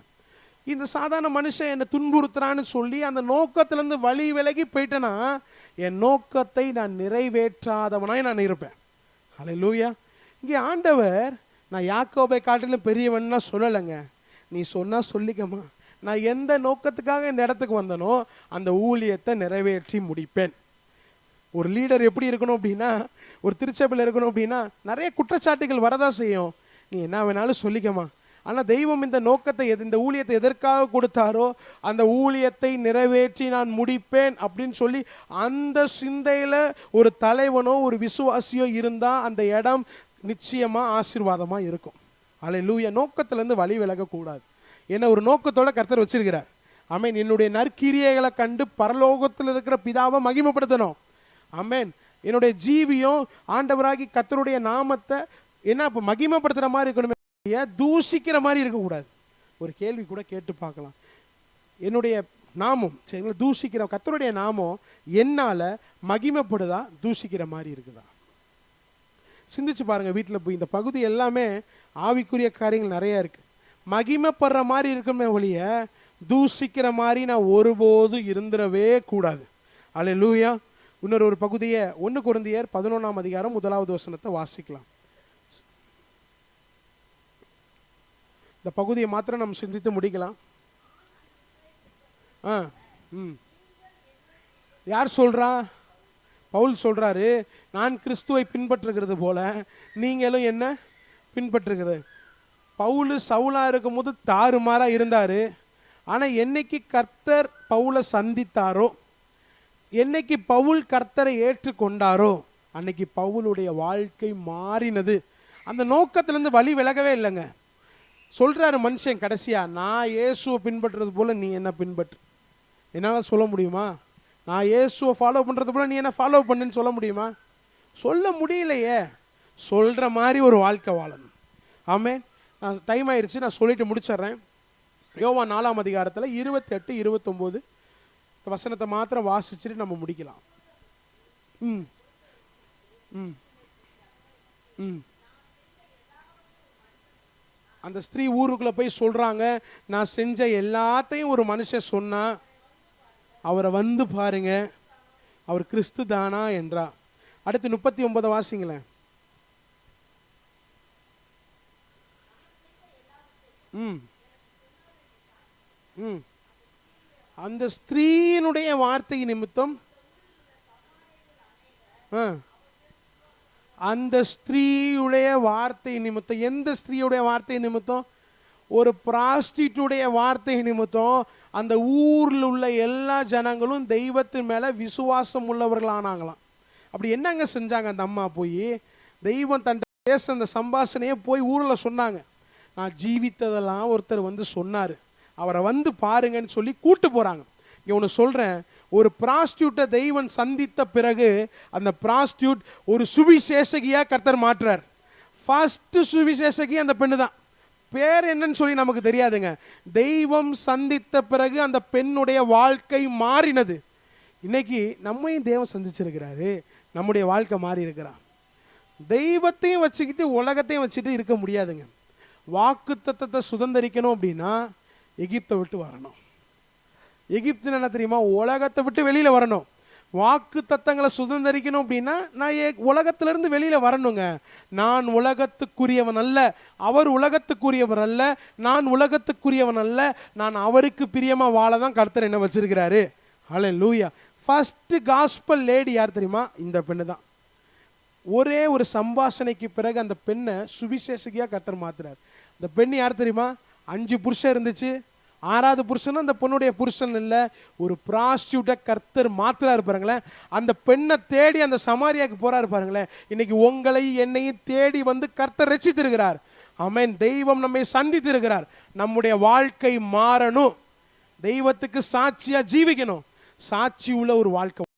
Speaker 1: இந்த சாதாரண மனுஷன் என்னை துன்புறுத்துறான்னு சொல்லி அந்த நோக்கத்திலிருந்து வழி விலகி போயிட்டேன்னா, என் நோக்கத்தை நான் நிறைவேற்றாதவனாய் நான் இருப்பேன். ஹல்லேலூயா. இங்கே ஆண்டவர் நான் யாக்கோபை காட்டிலும் பெரியவன்னா சொல்லலைங்க. நீ சொன்னா சொல்லிக்கமா, நான் எந்த நோக்கத்துக்காக இந்த இடத்துக்கு வந்தனோ அந்த ஊழியத்தை நிறைவேற்றி முடிப்பேன். ஒரு லீடர் எப்படி இருக்கணும் அப்படின்னா, ஒரு திருச்சபையில் இருக்கணும் அப்படின்னா, நிறைய குற்றச்சாட்டுகள் வரதான் செய்யும். நீ என்ன வேணாலும் சொல்லிக்கமா, ஆனால் தெய்வம் இந்த நோக்கத்தை, இந்த ஊழியத்தை எதற்காக கொடுத்தாரோ அந்த ஊழியத்தை நிறைவேற்றி நான் முடிப்பேன் அப்படின்னு சொல்லி அந்த சிந்தையில் ஒரு தலைவனோ ஒரு விசுவாசியோ இருந்தால் அந்த இடம் நிச்சயமாக ஆசீர்வாதமாக இருக்கும். அல்லேலூயா. நோக்கத்திலேருந்து வழி விலகக்கூடாது. ஏன்னா ஒரு நோக்கத்தோட கர்த்தர் வச்சிருக்கிறார். ஆமென். என்னுடைய நற்கிரியைகளை கண்டு பரலோகத்தில் இருக்கிற பிதாவை மகிமைப்படுத்தணும். ஆமென். என்னுடைய ஜீவியம் ஆண்டவராகி கர்த்தருடைய நாமத்தை என்ன இப்போ மகிமைப்படுத்துகிற மாதிரி இருக்கணுமே, தூஷிக்கிற மாதிரி இருக்கக்கூடாது. ஒரு கேள்வி கூட கேட்டு பார்க்கலாம். என்னுடைய நாமம் சரிங்களா, தூஷிக்கிற கர்த்தருடைய நாமம் என்னால் மகிமைப்படுதா, தூஷிக்கிற மாதிரி இருக்குதா? சிந்திச்சு பாருங்க. வீட்டில் போய் இந்த பகுதி எல்லாமே ஆவிக்குரிய காரியங்கள் நிறைய இருக்கு. மகிமைப்படுற மாதிரி இருக்குமே ஒழிய தூஷிக்கிற மாதிரி நான் ஒருபோது இருந்துடவே கூடாது. அல்லேலூயா. இன்னொரு பகுதியை 1 கொரிந்தியர் 11ஆம் அதிகாரம் 1வது வசனத்தை வாசிக்கலாம். இந்த பகுதியை மாத்திரம் நம்ம சிந்தித்து முடிக்கலாம். யார் சொல்றா? பவுல் சொல்றாரு, நான் கிறிஸ்துவை பின்பற்றுகிறது போல நீங்களும் என்ன பின்பற்றுகிறது. பவுல் சவுலா இருக்கும் போது தாறுமாறா இருந்தாரு. ஆனா என்னைக்கு கர்த்தர் பவுலை சந்தித்தாரோ, என்னைக்கு பவுல் கர்த்தரை ஏற்றுக்கொண்டாரோ, அன்னைக்கு பவுலுடைய வாழ்க்கை மாறினது. அந்த நோக்கத்திலிருந்து வழி விலகவே இல்லைங்க. சொல்றாரு மனுஷன் கடைசியா, நான் இயேசுவை பின்பற்றுறது போல நீ என்ன பின்பற்று. என்னால் சொல்ல முடியுமா? நான் இயேசுவை ஃபாலோ பண்ணுறது போல நீ என்ன ஃபாலோ பண்ணுன்னு சொல்ல முடியுமா? சொல்ல முடியலையே. சொல்கிற மாதிரி ஒரு வாழ்க்கை வாழணும். ஆமென். நான் டைம் ஆயிடுச்சு, நான் சொல்லிட்டு முடிச்சிடுறேன். யோவான் 4ஆம் அதிகாரத்தில் 28, 29 வசனத்தை மாத்திரம் வாசிச்சுட்டு நம்ம முடிக்கலாம். ம் ம் ம் அந்த ஸ்திரீ ஊருக்குள்ளே போய் சொல்கிறாங்க, நான் செஞ்ச எல்லாத்தையும் ஒரு மனுஷன் சொன்னா, அவரை வந்து பாருங்க, அவர் கிறிஸ்து தானா என்றா. அடுத்து 39 வாசிங்களேன். ம் ம் அந்த ஸ்திரீயினுடைய வார்த்தை நிமித்தம் அந்த ஸ்திரீயுடைய வார்த்தை நிமித்தம், எந்த ஸ்திரீயுடைய வார்த்தை நிமித்தம்? ஒரு பிராஸ்டியூட்டுடைய வார்த்தை நிமித்தம் அந்த ஊரில் உள்ள எல்லா ஜனங்களும் தெய்வத்தின் மேலே விசுவாசம் உள்ளவர்களானாங்களாம். அப்படி என்னங்க செஞ்சாங்க அந்த அம்மா? போய் தெய்வம் தன் பேச அந்த சம்பாஷணையை போய் ஊரில் சொன்னாங்க. நான் ஜீவித்ததெல்லாம் ஒருத்தர் வந்து சொன்னார், அவரை வந்து பாருங்கன்னு சொல்லி கூட்டு போகிறாங்க. இங்கே ஒன்று சொல்கிறேன், ஒரு பிராஸ்டியூட்டை தெய்வன் சந்தித்த பிறகு அந்த பிராஸ்டியூட் ஒரு சுவிசேஷகியாக கர்த்தர் மாற்றுறார். ஃபர்ஸ்ட் சுவிசேஷகி அந்த பெண்ணு தான். பேர் என்னன்னு சொல்லி நமக்கு தெரியாதுங்க. தெய்வம் சந்தித்த பிறகு அந்த பெண்ணுடைய வாழ்க்கை மாறினது. இன்னைக்கு நம்மையும் தெய்வம் சந்திச்சிருக்கிறாரு, நம்முடைய வாழ்க்கை மாறி இருக்கிறான். தெய்வத்தையும் வச்சுக்கிட்டு உலகத்தையும் வச்சுட்டு இருக்க முடியாதுங்க. வாக்கு தத்தத்தை சுதந்திரிக்கணும் அப்படின்னா எகிப்தை விட்டு வரணும். எகிப்துன்னு என்ன தெரியுமா? உலகத்தை விட்டு வெளியில வரணும். வாக்கு தத்தங்களை சுதந்திரிக்கணும் அப்படின்னா நான் உலகத்திலிருந்து வெளியில வரணுங்க. நான் உலகத்துக்குரியவன் அல்ல, அவர் உலகத்துக்குரியவர் அல்ல, நான் உலகத்துக்குரியவன் அல்ல, நான் அவருக்கு பிரியமா வாழ தான் கர்த்தர் என்ன வச்சிருக்கிறாரு. ஹல்லேலூயா. ஃபர்ஸ்ட் காஸ்பல் லேடி யார் தெரியுமா? இந்த பெண்ணு தான். ஒரே ஒரு சம்பாஷணைக்கு பிறகு அந்த பெண்ணை சுவிசேஷகியா கர்த்தர் மாத்துறாரு. இந்த பெண் யார் தெரியுமா? 5 புருஷன் இருந்துச்சு, 6வது புருஷன் அந்த பொண்ணுடைய புருஷன் இல்லை, ஒரு பிராஸ்டியூட்டை கர்த்தர் மாத்துறாரு பாருங்களேன். அந்த பெண்ணை தேடி அந்த சமாரியாவுக்கு போறாரு பாருங்களேன். இன்னைக்கு உங்களை என்னையும் தேடி வந்து கர்த்தர் ரட்சித்திருக்கிறார். ஆமென். தெய்வம் நம்மை சந்தித்திருக்கிறார். நம்முடைய வாழ்க்கை மாறணும். தெய்வத்துக்கு சாட்சியா ஜீவிக்கணும். சாட்சி உள்ள ஒரு வாழ்க்கை